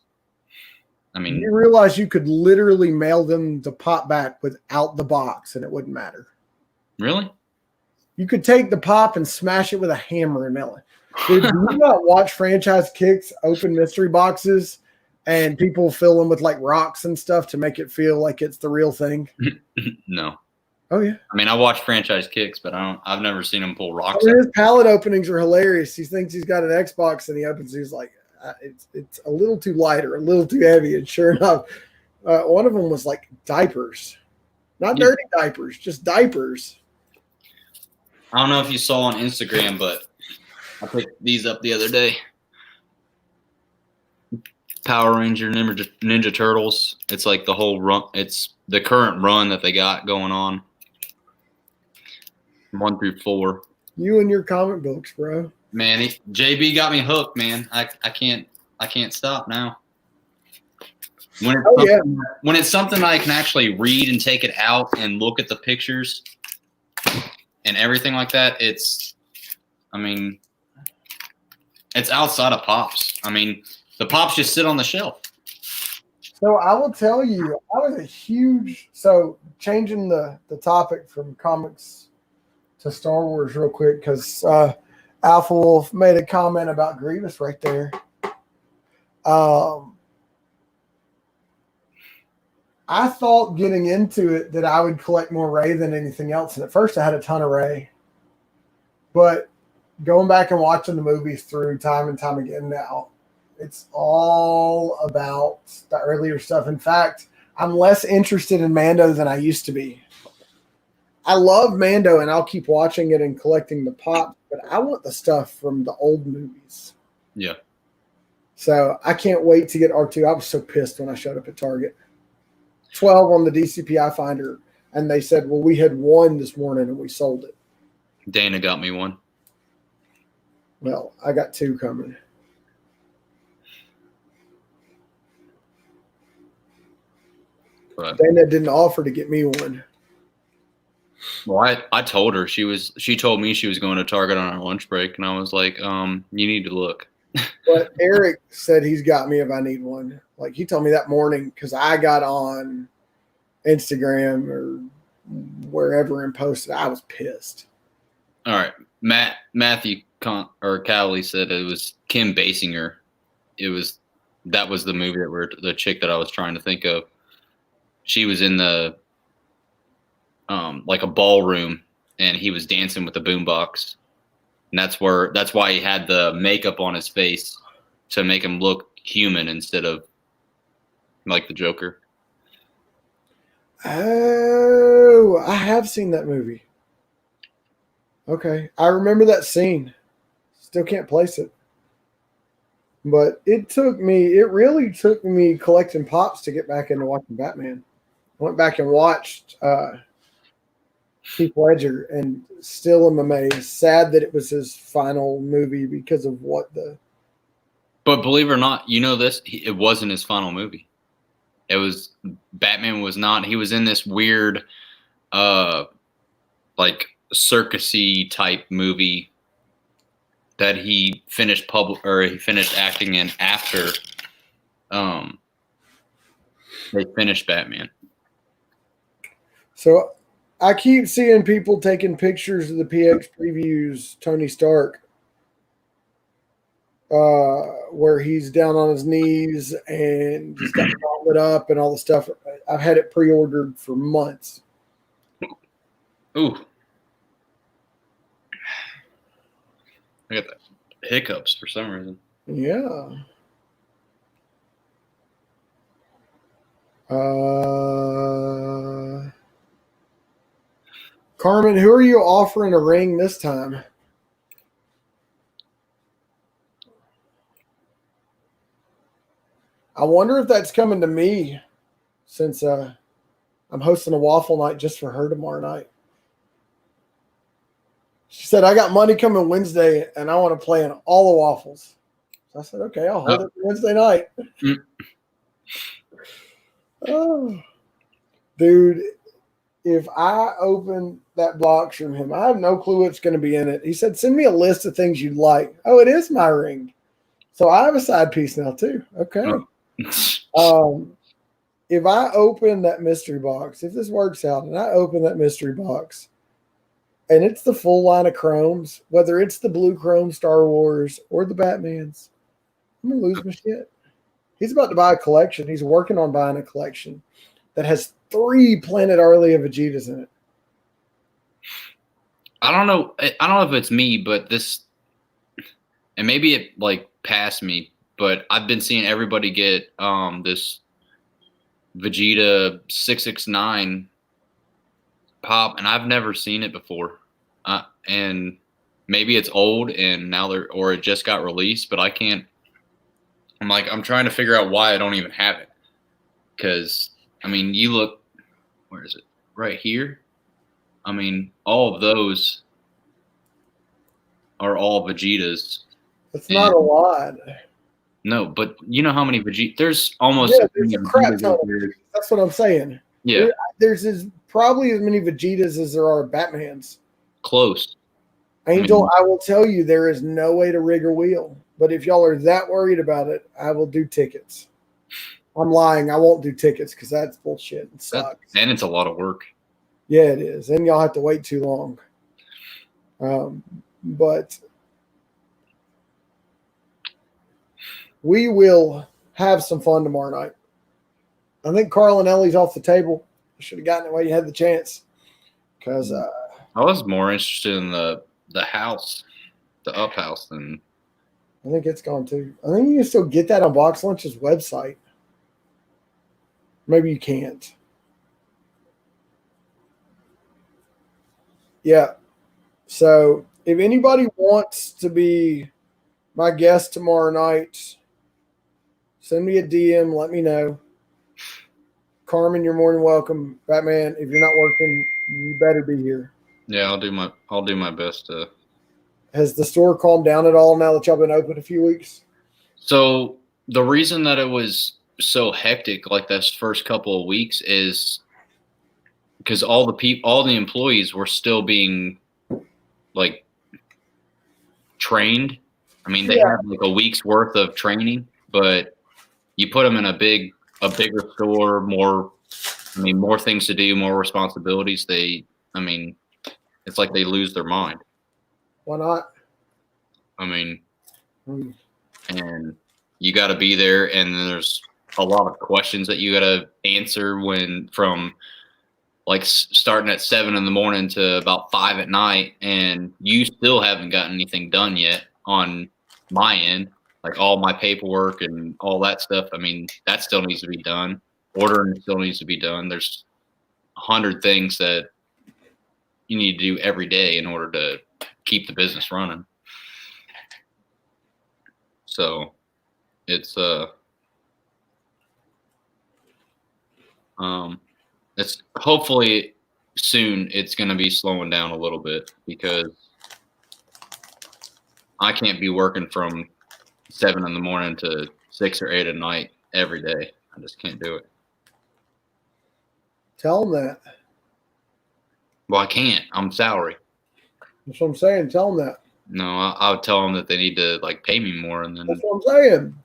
I mean. You realize you could literally mail them the pop back without the box and it wouldn't matter. Really? You could take the pop and smash it with a hammer and mail it. Dude, do you not watch Franchise Kicks open mystery boxes and people fill them with like rocks and stuff to make it feel like it's the real thing? No. Oh yeah. I mean, I watch Franchise Kicks, but I've never seen him pull rocks. His pallet openings are hilarious. He thinks he's got an Xbox and he opens. He's like, it's a little too light or a little too heavy. And sure enough, one of them was like diapers, not dirty diapers, just diapers. I don't know if you saw on Instagram, but I picked these up the other day. Power Ranger Ninja Turtles. It's like the whole run. It's the current run that they got going on. 1 through 4. You and your comic books, bro. Man, JB got me hooked, man. I can't I can't stop now. When when it's something I can actually read and take it out and look at the pictures and everything like that, it's outside of Pops. I mean, the Pops just sit on the shelf. So I will tell you, I was a huge changing the topic from comics to Star Wars real quick because Alpha Wolf made a comment about Grievous right there. I thought getting into it that I would collect more Rey than anything else, and at first I had a ton of Rey, but going back and watching the movies through time and time again now, it's all about the earlier stuff. In fact, I'm less interested in Mando than I used to be. I love Mando, and I'll keep watching it and collecting the pop, but I want the stuff from the old movies. Yeah. So I can't wait to get R2. I was so pissed when I showed up at Target. 12 on the DCPI Finder, and they said, well, we had one this morning, and we sold it. Dana got me one. Well, I got two coming. But Dana didn't offer to get me one. Well, I told her she told me she was going to Target on her lunch break, and I was like, you need to look. But Eric said he's got me if I need one. Like he told me that morning because I got on Instagram or wherever and posted. I was pissed. All right, Matthew Cowley said it was Kim Basinger. That was the movie the chick that I was trying to think of. She was in the like a ballroom, and he was dancing with the boombox, and that's why he had the makeup on his face to make him look human instead of like the Joker. Oh, I have seen that movie. Okay, I remember that scene. Still can't place it, but it really took me collecting pops to get back into watching Batman. I went back and watched Heath Ledger, and still am amazed. Sad that it was his final movie because of what the. But believe it or not, it wasn't his final movie. It was Batman was not. He was in this weird, like circusy type movie that he finished acting in after they finished Batman. So I keep seeing people taking pictures of the PX previews, Tony Stark, where he's down on his knees and he's got lit up and all the stuff. I've had it pre-ordered for months. Ooh. I got the hiccups for some reason. Yeah. Carmen, who are you offering a ring this time? I wonder if that's coming to me since I'm hosting a waffle night just for her tomorrow night. She said, I got money coming Wednesday and I want to play in all the waffles. So I said, okay, I'll hold it for Wednesday night. Oh, dude, if I open that box from him, I have no clue what's going to be in it. He said, send me a list of things you'd like. Oh, it is my ring. So I have a side piece now too. Okay. If I open that mystery box, if this works out and I open that mystery box and it's the full line of chromes, whether it's the blue chrome Star Wars or the Batmans, I'm going to lose my shit. He's about to buy a collection. He's working on buying a collection that has 3 Planet Arlia Vegetas in it. I don't know if it's me, but and maybe it like passed me, but I've been seeing everybody get this Vegeta 669 pop, and I've never seen it before. And maybe it's old and now or it just got released, but I can't. I'm trying to figure out why I don't even have it. Because, you look, where is it? Right here? All of those are all Vegetas. It's not a lot. No, but you know how many Vegeta? There's almost Yeah, as there's many a crap Vegetas ton as of there is- Vegetas. That's what I'm saying. Yeah, There's probably as many Vegetas as there are Batmans. close. Angel, I will tell you, there is no way to rig a wheel. But if y'all are that worried about it, I will do tickets. I'm lying. I won't do tickets because that's bullshit. It sucks. And it's a lot of work. Yeah, it is. And y'all have to wait too long. But we will have some fun tomorrow night. I think Carl and Ellie's off the table. I should have gotten it while you had the chance. Because I was more interested in the house, the up house, than I think it's gone too. I think you can still get that on Box Lunch's website. Maybe you can't. Yeah. So if anybody wants to be my guest tomorrow night, send me a DM. Let me know. Carmen, you're more than welcome. Batman, if you're not working, you better be here. yeah. I'll do my best to. Has the store calmed down at all now that y'all been open a few weeks? So the reason that it was so hectic like this first couple of weeks is because all the employees were still being like trained. I mean, they had like a week's worth of training, but you put them in a bigger store, more things to do, more responsibilities. It's like they lose their mind. Why not? I mean, and you got to be there, and then there's a lot of questions that you got to answer from like starting at 7 a.m. to about 5 p.m, and you still haven't gotten anything done yet on my end, like all my paperwork and all that stuff. I mean, that still needs to be done. Ordering still needs to be done. There's 100 things that you need to do every day in order to keep the business running. So it's it's hopefully soon it's going to be slowing down a little bit because I can't be working from 7 a.m. to 6 or 8 p.m. every day. I just can't do it. Tell them that. Well, I can't. I'm salary. That's what I'm saying. Tell them that. No, I'll tell them that they need to like pay me more, and then. That's what I'm saying.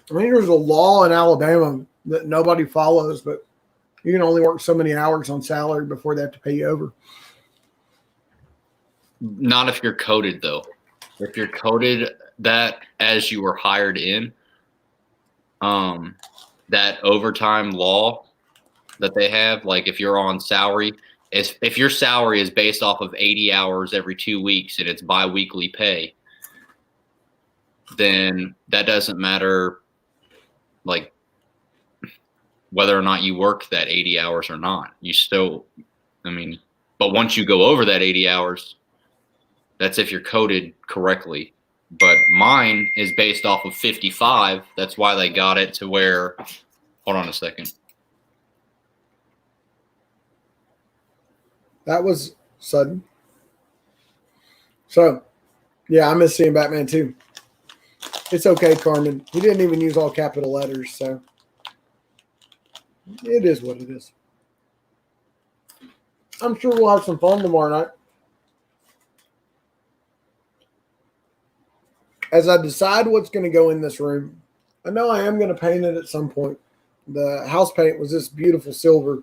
I mean, there's a law in Alabama that nobody follows, but you can only work so many hours on salary before they have to pay you over. Not if you're coded, though. If you're coded that as you were hired in, that overtime law that they have, like if you're on salary, if your salary is based off of 80 hours every 2 weeks and it's biweekly pay, then that doesn't matter, like whether or not you work that 80 hours or not. You still, but once you go over that 80 hours, that's if you're coded correctly. But mine is based off of 55. That's why they got it to where, hold on a second. That was sudden. So, yeah, I miss seeing Batman too. It's okay, Carmen. He didn't even use all capital letters, so it is what it is. I'm sure we'll have some fun tomorrow night. As I decide what's going to go in this room, I know I am going to paint it at some point. The house paint was this beautiful silver.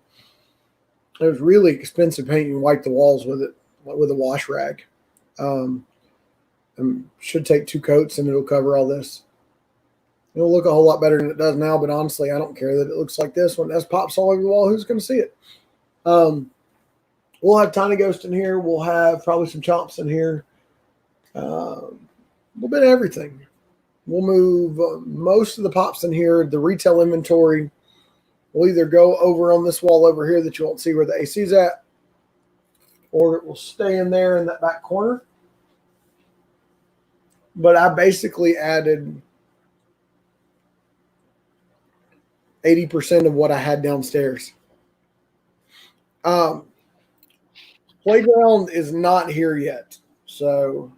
It was really expensive paint. You wipe the walls with it with a wash rag. And should take 2 coats and it'll cover all this. It'll look a whole lot better than it does now, but honestly, I don't care that it looks like this. When it has pops all over the wall, who's going to see it? We'll have Tiny Ghost in here. We'll have probably some Chomps in here. A little bit of everything. We'll move most of the pops in here. The retail inventory will either go over on this wall over here that you won't see where the AC is at, or it will stay in there in that back corner. But I basically added 80% of what I had downstairs. Playground is not here yet. So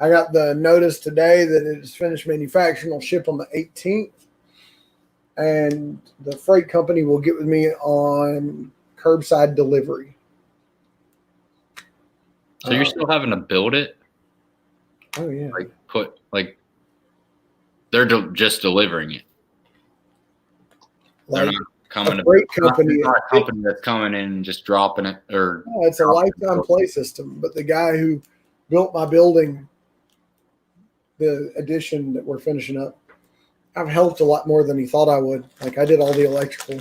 I got the notice today that it is finished manufacturing. Will ship on the 18th. And the freight company will get with me on curbside delivery. So you're still having to build it? Oh, yeah. They're just delivering it. They're Like not coming a freight company. It's not a company that's coming in and just dropping it. Or no, it's a lifetime play system. But the guy who built my building, the addition that we're finishing up, I've helped a lot more than he thought I would. Like I did all the electrical.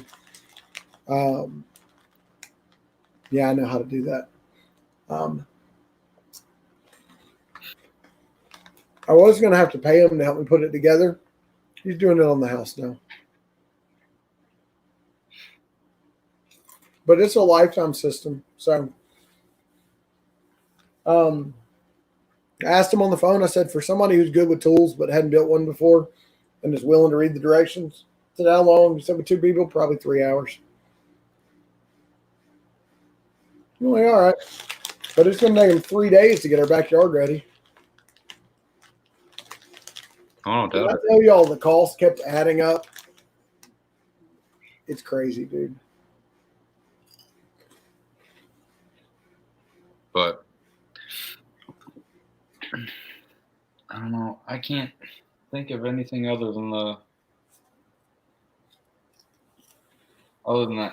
Yeah, I know how to do that. I was going to have to pay him to help me put it together. He's doing it on the house now. But it's a lifetime system. So I asked him on the phone, I said, for somebody who's good with tools but hadn't built one before and is willing to read the directions, I said, how long? He said, with 2 people, probably 3 hours. I'm like, all right. But it's going to take him 3 days to get our backyard ready. Oh, Did I tell y'all the cost kept adding up? It's crazy, dude. But I don't know. I can't think of anything other than that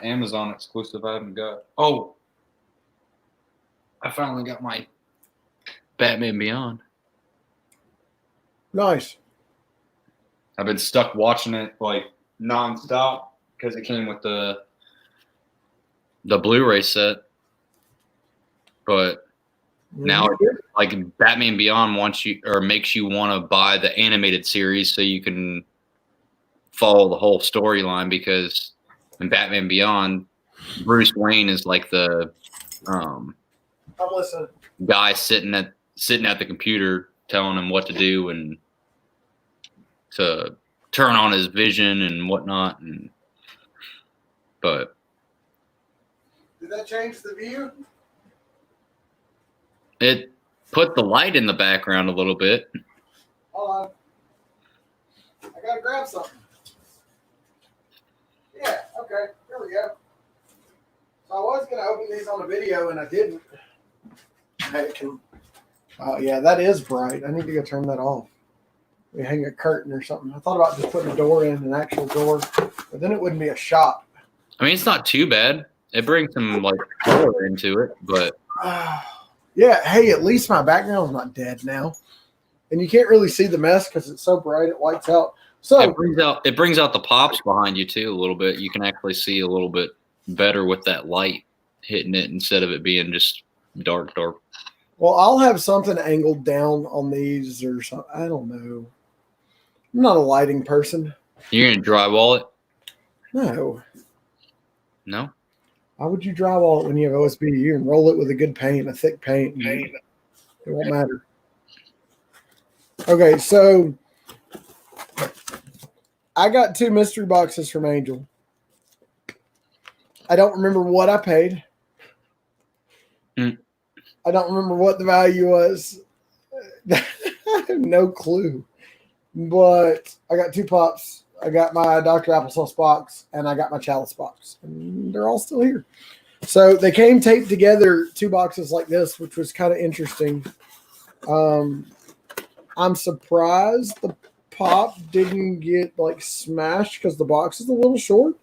Amazon exclusive I haven't got. Oh, I finally got my Batman Beyond. Nice. I've been stuck watching it like nonstop because it came with the Blu-ray set. But now, like Batman Beyond makes you want to buy the animated series so you can follow the whole storyline, because in Batman Beyond, Bruce Wayne is like the guy sitting at the computer telling him what to do and to turn on his vision and whatnot. But did that change the view? It put the light in the background a little bit. Hold on. I gotta grab something. Yeah, okay. Here we go. So I was gonna open these on a video and I didn't. Oh yeah, that is bright. I need to go turn that off. We hang a curtain or something. I thought about just putting a door in, an actual door, but then it wouldn't be a shop. I mean, it's not too bad. It brings some like color into it, but yeah. Hey, at least my background's not dead now, and you can't really see the mess because it's so bright it whites out. So it brings out the pops behind you too a little bit. You can actually see a little bit better with that light hitting it instead of it being just dark. Well, I'll have something angled down on these or something. I don't know. I'm not a lighting person. You're gonna drywall it? No. No? Why would you drywall it when you have OSB? You can roll it with a good paint, a thick paint. It won't matter. Okay, so I got 2 mystery boxes from Angel. I don't remember what I paid. I don't remember what the value was. I have no clue. But I got 2 pops. I got my Dr. Applesauce box, and I got my Chalice box. And they're all still here. So they came taped together, 2 boxes like this, which was kind of interesting. I'm surprised the pop didn't get like smashed because the box is a little short.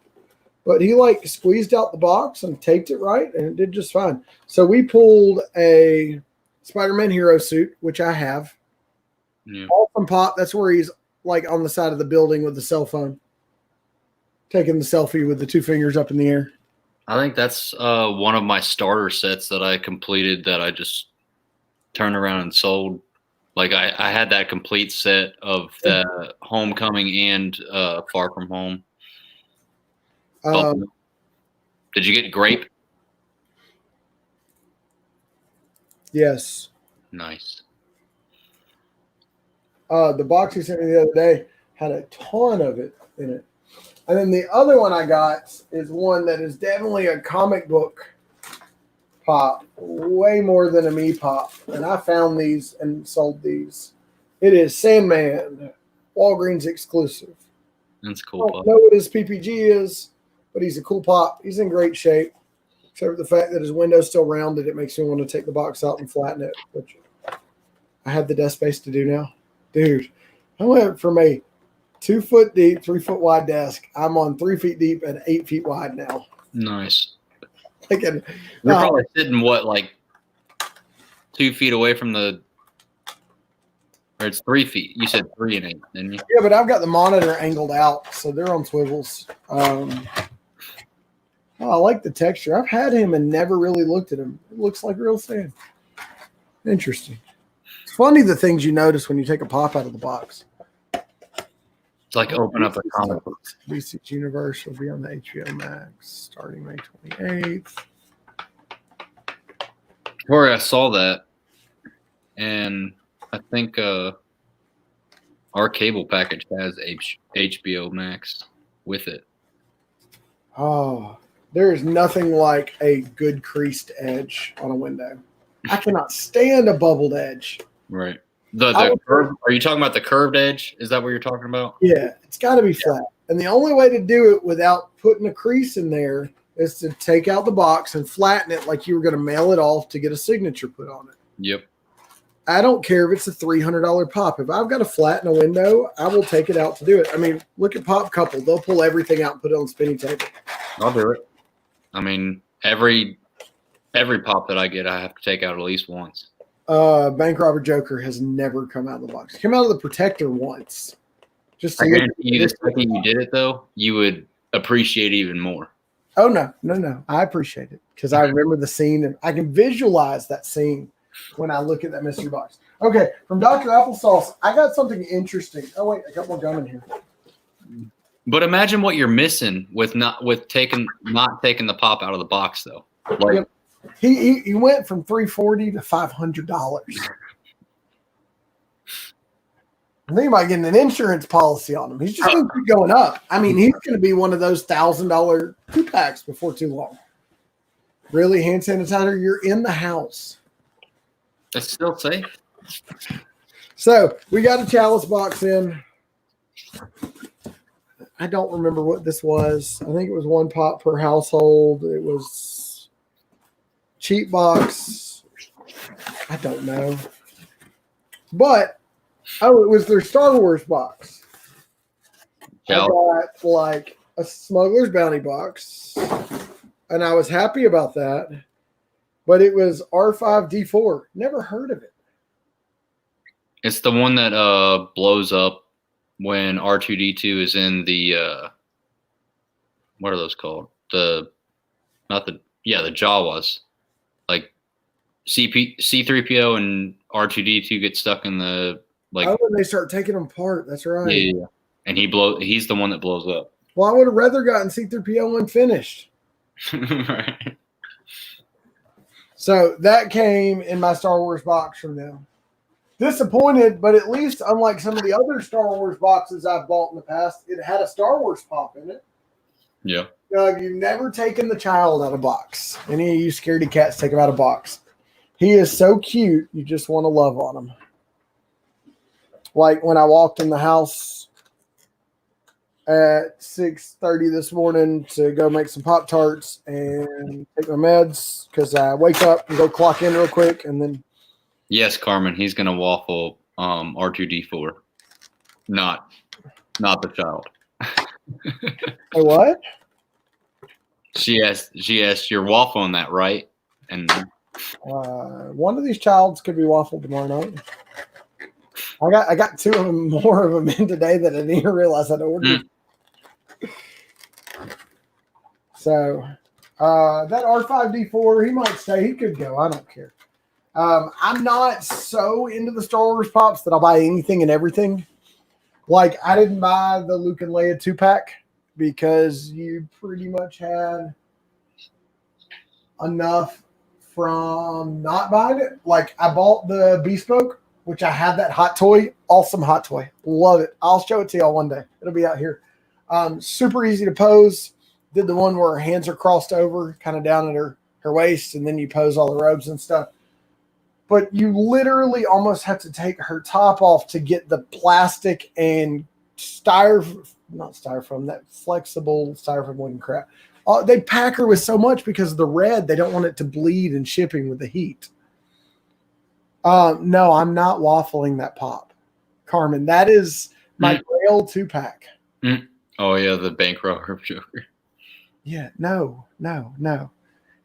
But he like squeezed out the box and taped it right, and it did just fine. So we pulled a Spider-Man hero suit, which I have. Yeah. All from Pop. That's where he's like on the side of the building with the cell phone, taking the selfie with the 2 fingers up in the air. I think that's one of my starter sets that I completed that I just turned around and sold. Like I had that complete set of the Homecoming and Far From Home. Did you get Grape? Yes. Nice. The box you sent me the other day had a ton of it in it. And then the other one I got is one that is definitely a comic book pop way more than a me pop, and I found these and sold these. It is Sandman, Walgreens exclusive. That's I cool. don't know what his PPG is, but he's a cool pop. He's in great shape, except for the fact that his window's still rounded. It makes me want to take the box out and flatten it, which I have the desk space to do now. Dude, I went from a 2 foot deep, 3 foot wide desk. I'm on 3 feet deep and 8 feet wide now. Nice. You're probably sitting like 2 feet away from the, or it's 3 feet. You said 3 and 8, didn't you? Yeah, but I've got the monitor angled out, so they're on swivels. I like the texture. I've had him and never really looked at him. It looks like real sand. Interesting. It's funny the things you notice when you take a pop out of the box. It's like open up a comic book. BC's Universe will be on the HBO Max starting May 28th. Where I saw that, and I think our cable package has HBO Max with it. Oh, there is nothing like a good creased edge on a window. I cannot stand a bubbled edge. Right. The curve, are you talking about the curved edge? Is that what you're talking about? Yeah, it's got to be flat. And the only way to do it without putting a crease in there is to take out the box and flatten it like you were going to mail it off to get a signature put on it. Yep. I don't care if it's a $300 pop. If I've got to flatten a window, I will take it out to do it. I mean, look at Pop Couple. They'll pull everything out and put it on the spinning table. I'll do it. I mean, every pop that I get, I have to take out at least once. Bank Robber Joker has never come out of the box. It came out of the protector once. Just I guarantee you, the second you did it, though, you would appreciate it even more. Oh, no. I appreciate it because I remember the scene and I can visualize that scene when I look at that mystery box. Okay, from Dr. Applesauce, I got something interesting. Oh, wait, I got more gum in here. But imagine what you're missing with not taking the pop out of the box, though. Like, yep. He went from $340 to $500. I think about getting an insurance policy on him. He's just going to keep going up. I mean, he's going to be one of those $1,000 2-packs before too long. Really, hand sanitizer, you're in the house. It's still safe. So we got a chalice box in. I don't remember what this was. I think it was 1 pop per household. It was cheap box. I don't know. But, it was their Star Wars box. I got like a Smuggler's Bounty box. And I was happy about that. But it was R5D4. Never heard of it. It's the one that blows up when R2D2 is in the what are those called? The Jawas. Like C3PO and R2D2 get stuck in the like. Oh, when they start taking them apart. That's right. Yeah. And he's the one that blows up. Well, I would have rather gotten C3PO unfinished. Right. So that came in my Star Wars box from them. Disappointed, but at least unlike some of the other Star Wars boxes I've bought in the past, it had a Star Wars pop in it. Yeah. You've never taken the child out of a box. Any of you scaredy cats take him out of a box. He is so cute, you just want to love on him. Like when I walked in the house at 6:30 this morning to go make some Pop-Tarts and take my meds because I wake up and go clock in real quick and then. Yes, Carmen, he's gonna waffle R2D4, not the child. Hey, what? She asked, "You're waffling that, right?" And one of these childs could be waffled tomorrow night. I got 2 of them, more of them in today that I didn't even realize I'd ordered. So that R5D4, he might stay. He could go. I don't care. I'm not so into the Star Wars pops that I'll buy anything and everything. Like, I didn't buy the Luke and Leia 2-pack because you pretty much had enough from not buying it. Like, I bought the Bespoke, which I had that hot toy. Awesome hot toy. Love it. I'll show it to y'all one day. It'll be out here. Super easy to pose. Did the one where her hands are crossed over, kind of down at her her waist, and then you pose all the robes and stuff. But you literally almost have to take her top off to get the plastic and not styrofoam, that flexible styrofoam wooden crap. They pack her with so much because of the red. They don't want it to bleed in shipping with the heat. No, I'm not waffling that pop, Carmen. That is my Grail 2-pack. Oh yeah, the bankroll herb joker. Yeah, no.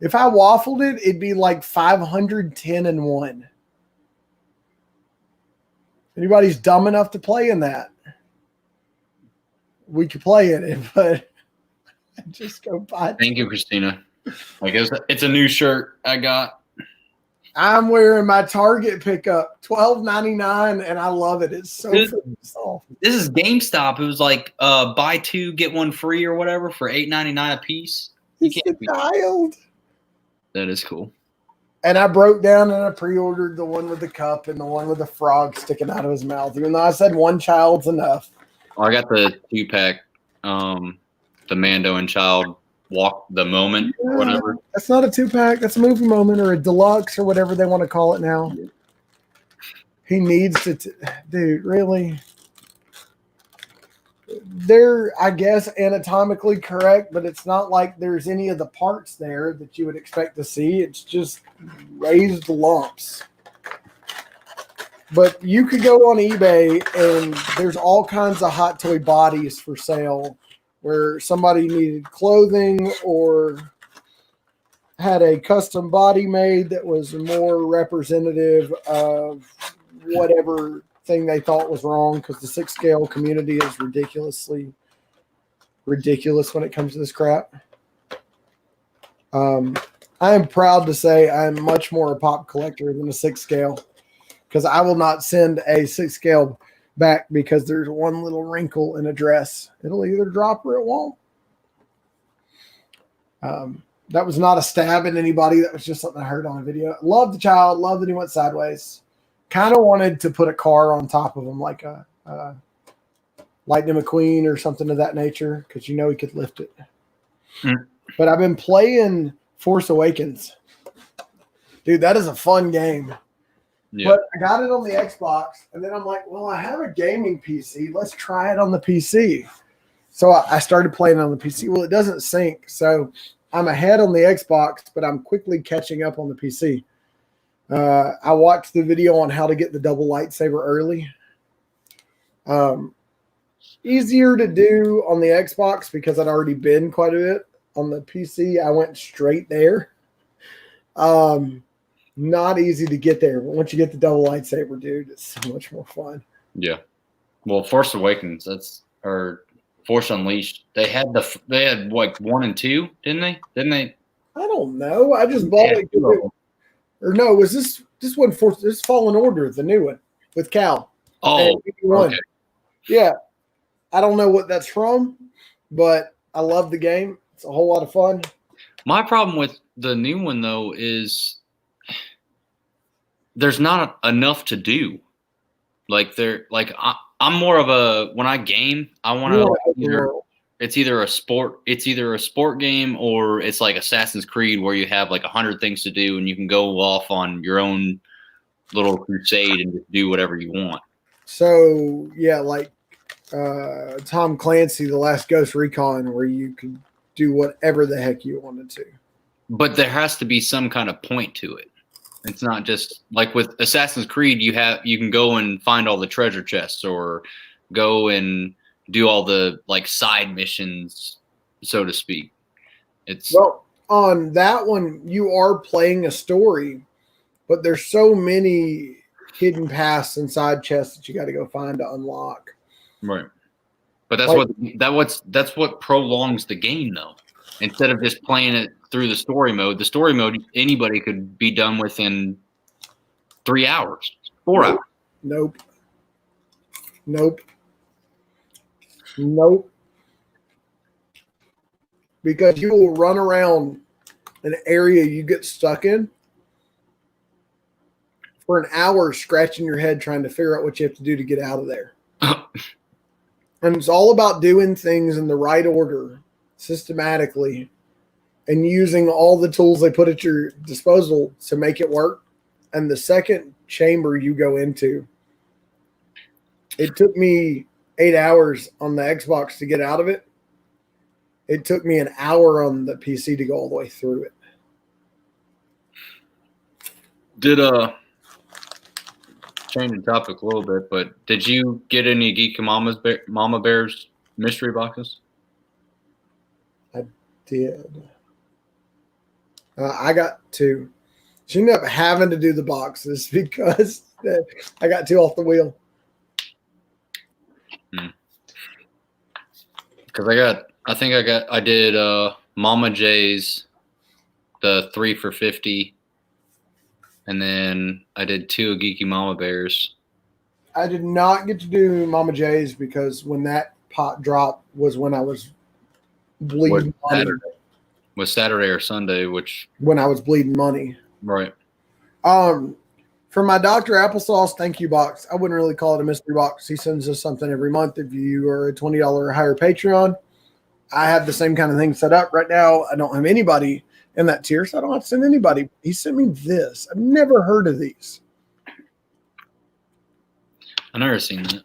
If I waffled it, it'd be like 510 and 1. Anybody's dumb enough to play in that, we could play in it, but just go buy it. Thank you, Christina. I guess it's a new shirt I got. I'm wearing my Target pickup, $12.99, and I love it. It's so soft. This is GameStop. It was like buy 2 get 1 free or whatever for $8.99 a piece. It's a child. That is cool. And I broke down and I pre-ordered the one with the cup and the one with the frog sticking out of his mouth, even though I said one child's enough. I got the 2-pack, the Mando and Child walk the moment or whatever. That's not a 2-pack. That's a movie moment or a deluxe or whatever they want to call it now. He needs to, dude, really? They're, I guess, anatomically correct, but it's not like there's any of the parts there that you would expect to see. It's just raised lumps. But you could go on eBay and there's all kinds of hot toy bodies for sale where somebody needed clothing or had a custom body made that was more representative of whatever thing they thought was wrong, because the 6 scale community is ridiculously ridiculous when it comes to this crap. I am proud to say I'm much more a pop collector than a 6 scale, because I will not send a 6 scale back because there's one little wrinkle in a dress. It'll either drop or it won't. That was not a stab at anybody. That was just something I heard on a video. Love the child. Love that he went sideways. Kind of wanted to put a car on top of him, like a Lightning McQueen or something of that nature, because he could lift it. But I've been playing Force Awakens. Dude, that is a fun game. Yeah. But I got it on the Xbox, and then I'm like, well, I have a gaming PC. Let's try it on the PC. So I started playing on the PC. Well, it doesn't sync, so I'm ahead on the Xbox, but I'm quickly catching up on the PC. I watched the video on how to get the double lightsaber early. Easier to do on the Xbox because I'd already been quite a bit. On the PC, I went straight there. Not easy to get there, but once you get the double lightsaber, dude, it's so much more fun. Yeah. Well, Force Awakens, or Force Unleashed. They had like 1 and 2, didn't they? I don't know. I just bought it. Or no, was this one Force? This Fallen Order, the new one with Cal. Oh, okay. Yeah. I don't know what that's from, but I love the game. It's a whole lot of fun. My problem with the new one though is there's not enough to do. I'm more of a, when I game, I want to it's either a sport game or it's like Assassin's Creed where you have like 100 things to do and you can go off on your own little crusade and just do whatever you want. So yeah, like Tom Clancy, The Last Ghost Recon, where you could do whatever the heck you wanted to. But there has to be some kind of point to it. It's not just like with Assassin's Creed, you can go and find all the treasure chests or go and do all the like side missions, so to speak. Well, on that one, you are playing a story, but there's so many hidden paths and side chests that you got to go find to unlock. Right. But that's what prolongs the game though. Instead of just playing it through the story mode anybody could be done within 3 hours, 4 hours. Nope. Because you will run around an area you get stuck in for an hour scratching your head trying to figure out what you have to do to get out of there. And it's all about doing things in the right order, systematically, and using all the tools they put at your disposal to make it work. And the second chamber you go into, it took me 8 hours on the Xbox to get out of it. It took me an hour on the PC to go all the way through it. Did change the topic a little bit, but did you get any Geeky Mama Bears mystery boxes? I did. I got 2. She ended up having to do the boxes because I got 2 off the wheel. Because I did Mama J's, the 3 for $50, and then I did 2 Geeky Mama Bears. I did not get to do Mama J's because when that pot dropped was when I was bleeding money. Was Saturday or Sunday, which when I was bleeding money. Right. For my Dr. Applesauce thank you box, I wouldn't really call it a mystery box. He sends us something every month. If you are a $20 or higher Patreon, I have the same kind of thing set up right now. I don't have anybody in that tier, so I don't have to send anybody. He sent me this. I've never heard of these. I've never seen that.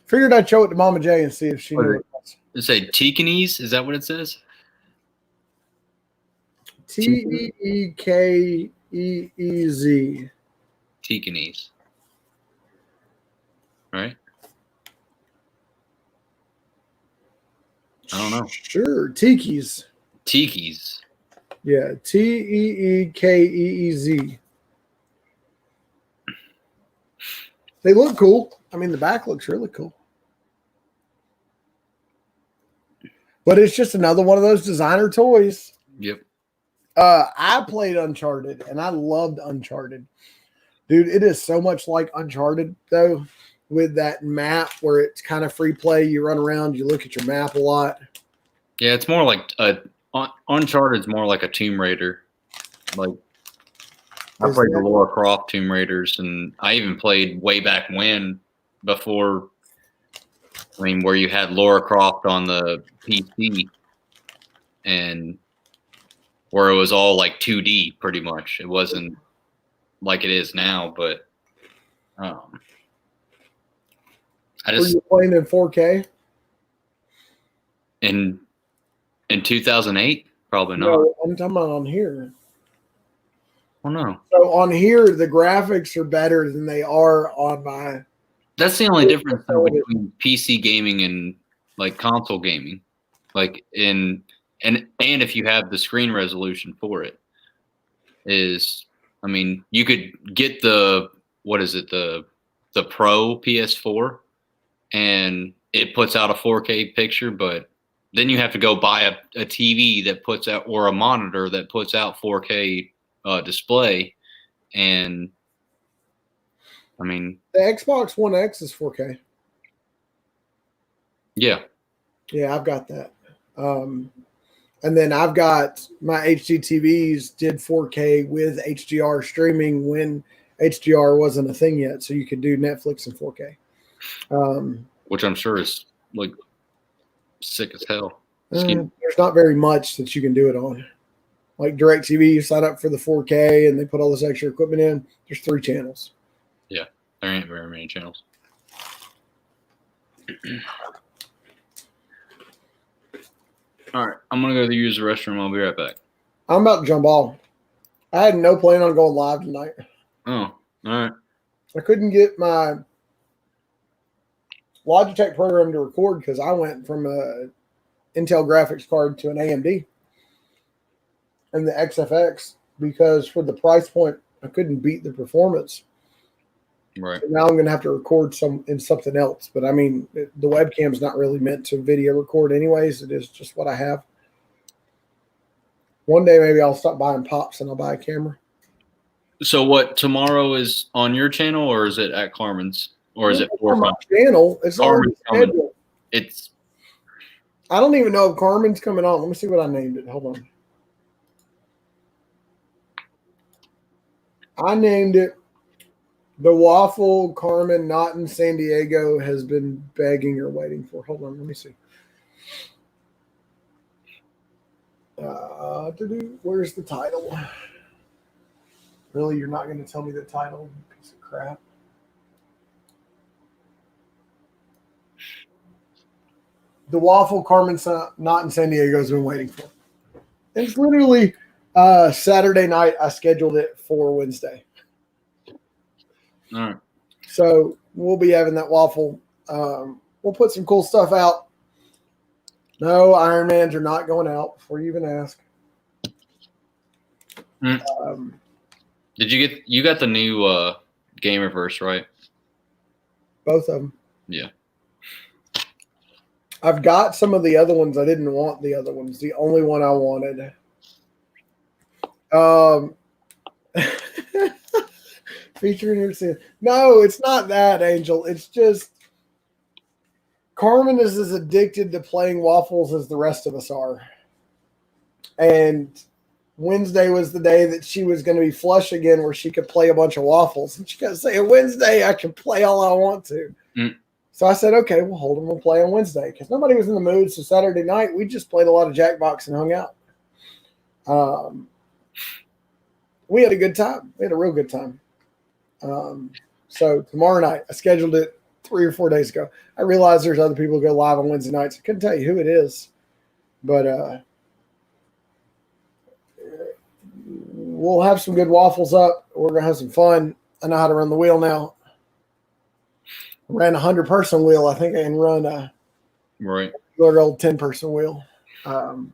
Figured I'd show it to Mama J and see if she knew what it was. It say Teekanies? Is that what it says? Teekeez. Teekanies. Right? I don't know. Sure. Tiki's. Tiki's. Yeah. Teekeez. They look cool. I mean, the back looks really cool. But it's just another one of those designer toys. Yep. I played Uncharted, and I loved Uncharted. Dude, it is so much like Uncharted, though, with that map where it's kind of free play. You run around, you look at your map a lot. Yeah, it's more like Uncharted's more like a Tomb Raider. Like I played the Lara Croft Tomb Raiders, and I even played way back when, before. I mean, where you had Lara Croft on the PC, and where it was all like 2D, pretty much. It wasn't like it is now, but I just. Were you playing in 4K? In 2008, probably not. No, I'm talking about on here. Oh no. So on here, the graphics are better than they are on my. That's the only difference though, between PC gaming and like console gaming. Like and if you have the screen resolution for it, is, I mean, you could get the Pro PS4 and it puts out a 4K picture, but then you have to go buy a TV that puts out, or a monitor that puts out 4K display. And I mean, the Xbox One X is 4K. Yeah. Yeah, I've got that. And then I've got my HD TVs did 4K with HDR streaming when HDR wasn't a thing yet. So you could do Netflix in 4K. Which I'm sure is like sick as hell. There's not very much that you can do it on. Like DirecTV, you sign up for the 4K and they put all this extra equipment in. There's 3 channels. Yeah, there ain't very many channels. All right, I'm going to go use the restroom. I'll be right back. I'm about to jump off. I had no plan on going live tonight. Oh, all right. I couldn't get my Logitech program to record because I went from a Intel graphics card to an AMD and the XFX, because for the price point, I couldn't beat the performance. Right. So now I'm going to have to record in something else. But I mean, the webcam's not really meant to video record anyways. It is just what I have. One day maybe I'll stop buying pops and I'll buy a camera. So what, tomorrow is on your channel, or is it at Carmen's, or is it on my channel? It's already scheduled. It's. I don't even know if Carmen's coming on. Let me see what I named it. Hold on. I named it The Waffle Carmen Not in San Diego has been begging or waiting for. Hold on, let me see. Where's the title? Really, you're not going to tell me the title, you piece of crap. The waffle Carmen's not in San Diego has been waiting for. It's literally Saturday night. I scheduled it for Wednesday. All right. So we'll be having that waffle. We'll put some cool stuff out. No, Ironmans are not going out before you even ask. Did you got the new Gamerverse, right? Both of them. Yeah. I've got some of the other ones. I didn't want the other ones. The only one I wanted. Featuring your sin. No, it's not that, Angel. It's just Carmen is as addicted to playing waffles as the rest of us are. And Wednesday was the day that she was going to be flush again where she could play a bunch of waffles. And she got to say, Wednesday, I can play all I want to. So I said, okay, we'll hold them. We'll play on Wednesday because nobody was in the mood. So Saturday night, we just played a lot of Jackbox and hung out. We had a good time. We had a real good time. So tomorrow night, I scheduled it 3 or 4 days ago. I realized there's other people who go live on Wednesday nights. I couldn't tell you who it is, but we'll have some good waffles up. We're going to have some fun. I know how to run the wheel now. I ran a 100-person wheel. I think I can run a good old 10-person wheel. And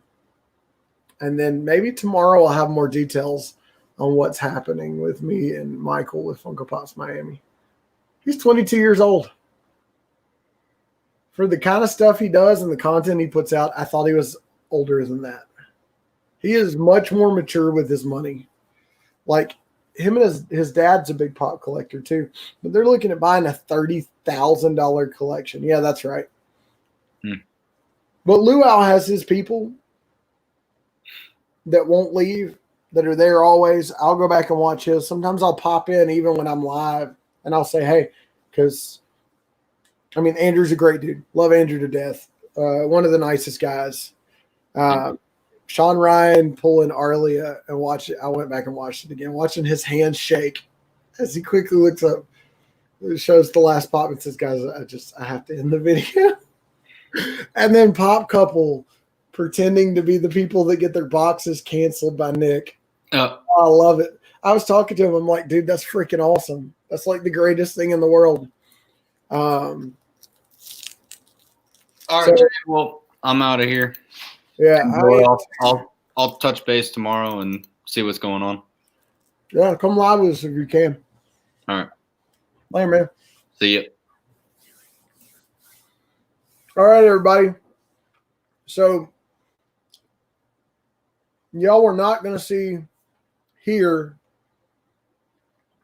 then maybe tomorrow I'll have more details on what's happening with me and Michael with Funko Pops Miami. He's 22 years old. For the kind of stuff he does and the content he puts out, I thought he was older than that. He is much more mature with his money. Like him and his dad's a big pop collector too, but they're looking at buying a $30,000 collection. Yeah, that's right. But Luau has his people that won't leave, that are there always. I'll go back and watch his. Sometimes I'll pop in even when I'm live and I'll say, hey, because I mean, Andrew's a great dude. Love Andrew to death. One of the nicest guys. Sean Ryan pulling Arlia and watch it. I went back and watched it again, watching his hand shake as he quickly looks up. It shows the last pop and says, guys, I have to end the video. And then Pop Couple pretending to be the people that get their boxes canceled by Nick. I love it. I was talking to him. I'm like, dude, that's freaking awesome. That's like the greatest thing in the world. All right, so, well, I'm out of here. Yeah, I'll touch base tomorrow and see what's going on. Yeah, come live with us if you can. All right. Later, man. See ya. All right, everybody. So y'all were not going to see here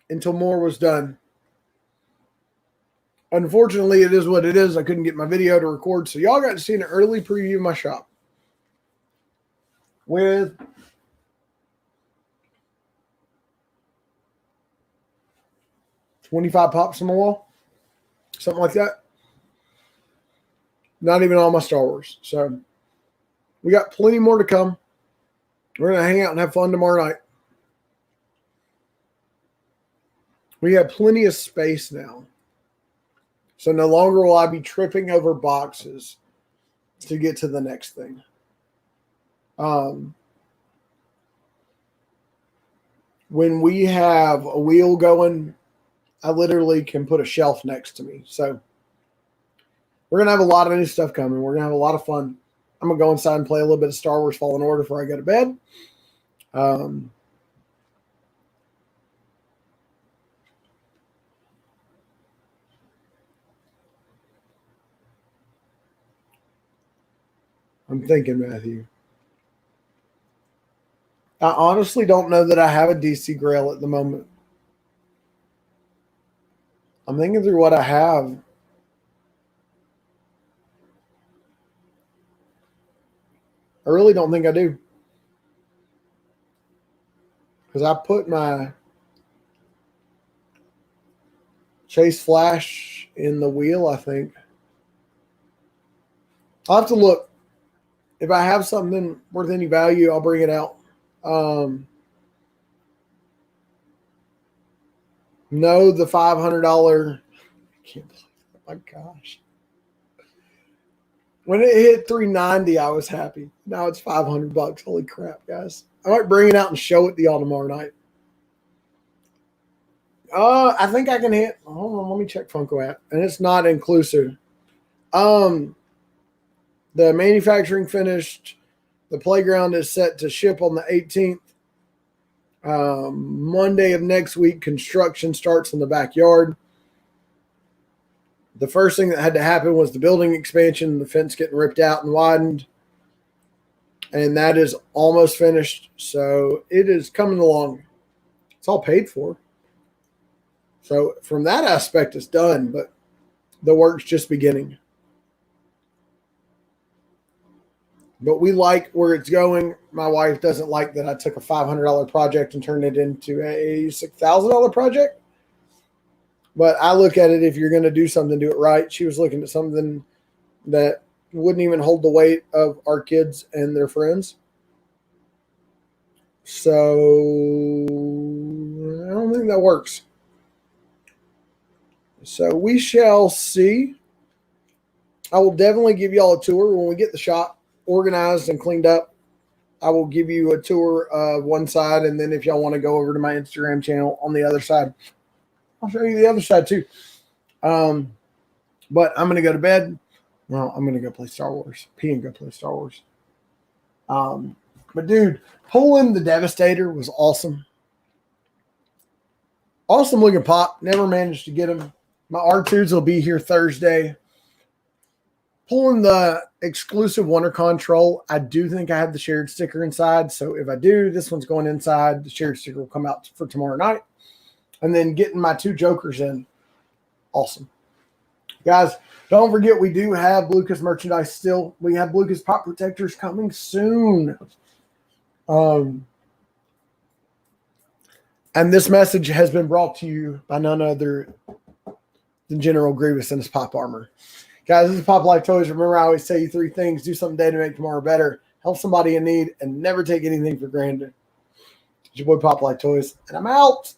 until more was done. Unfortunately, it is what it is. I couldn't get my video to record, so y'all got to see an early preview of my shop with $25 pops on the wall, something like that. Not even all my Star Wars. So we got plenty more to come. We're going to hang out and have fun tomorrow night. We have plenty of space now. So no longer will I be tripping over boxes to get to the next thing. When we have a wheel going, I literally can put a shelf next to me. So we're going to have a lot of new stuff coming. We're going to have a lot of fun. I'm going to go inside and play a little bit of Star Wars Fallen Order before I go to bed. I'm thinking, Matthew. I honestly don't know that I have a DC Grail at the moment. I'm thinking through what I have. I really don't think I do. Because I put my Chase Flash in the wheel, I think. I'll have to look. if I have something worth any value, I'll bring it out. No, the $500. I can't believe it. My gosh. When it hit 390, I was happy. Now it's $500. Holy crap, guys. I might bring it out and show it to y'all tomorrow night. I think I can hit. Hold on, let me check Funko app. And it's not inclusive. The manufacturing finished. The playground is set to ship on the 18th. Monday of next week, construction starts in the backyard. The first thing that had to happen was the building expansion, the fence getting ripped out and widened. And that is almost finished. So it is coming along. It's all paid for. So from that aspect, it's done, but the work's just beginning. But we like where it's going. My wife doesn't like that I took a $500 project and turned it into a $6,000 project. But I look at it, if you're going to do something, do it right. She was looking at something that wouldn't even hold the weight of our kids and their friends. So I don't think that works. So we shall see. I will definitely give y'all a tour when we get the shop organized and cleaned up. I will give you a tour of one side, and then if y'all want to go over to my Instagram channel on the other side, I'll show you the other side too. But I'm going to go to bed. Well, I'm going to go play Star Wars. Pee and go play Star Wars. But dude, pulling the Devastator was awesome. Awesome looking pop. Never managed to get them. My R2s will be here Thursday. Pulling the exclusive Wonder Control, I do think I have the shared sticker inside. So if I do, this one's going inside. The shared sticker will come out for tomorrow night. And then getting my 2 Jokers in. Awesome. Guys, don't forget we do have Lucas merchandise still. We have Lucas Pop Protectors coming soon. And this message has been brought to you by none other than General Grievous and his pop armor. Guys, this is Pop Life Toys. Remember, I always tell you 3 things. Do something today to make tomorrow better. Help somebody in need. And never take anything for granted. It's your boy Pop Life Toys. And I'm out.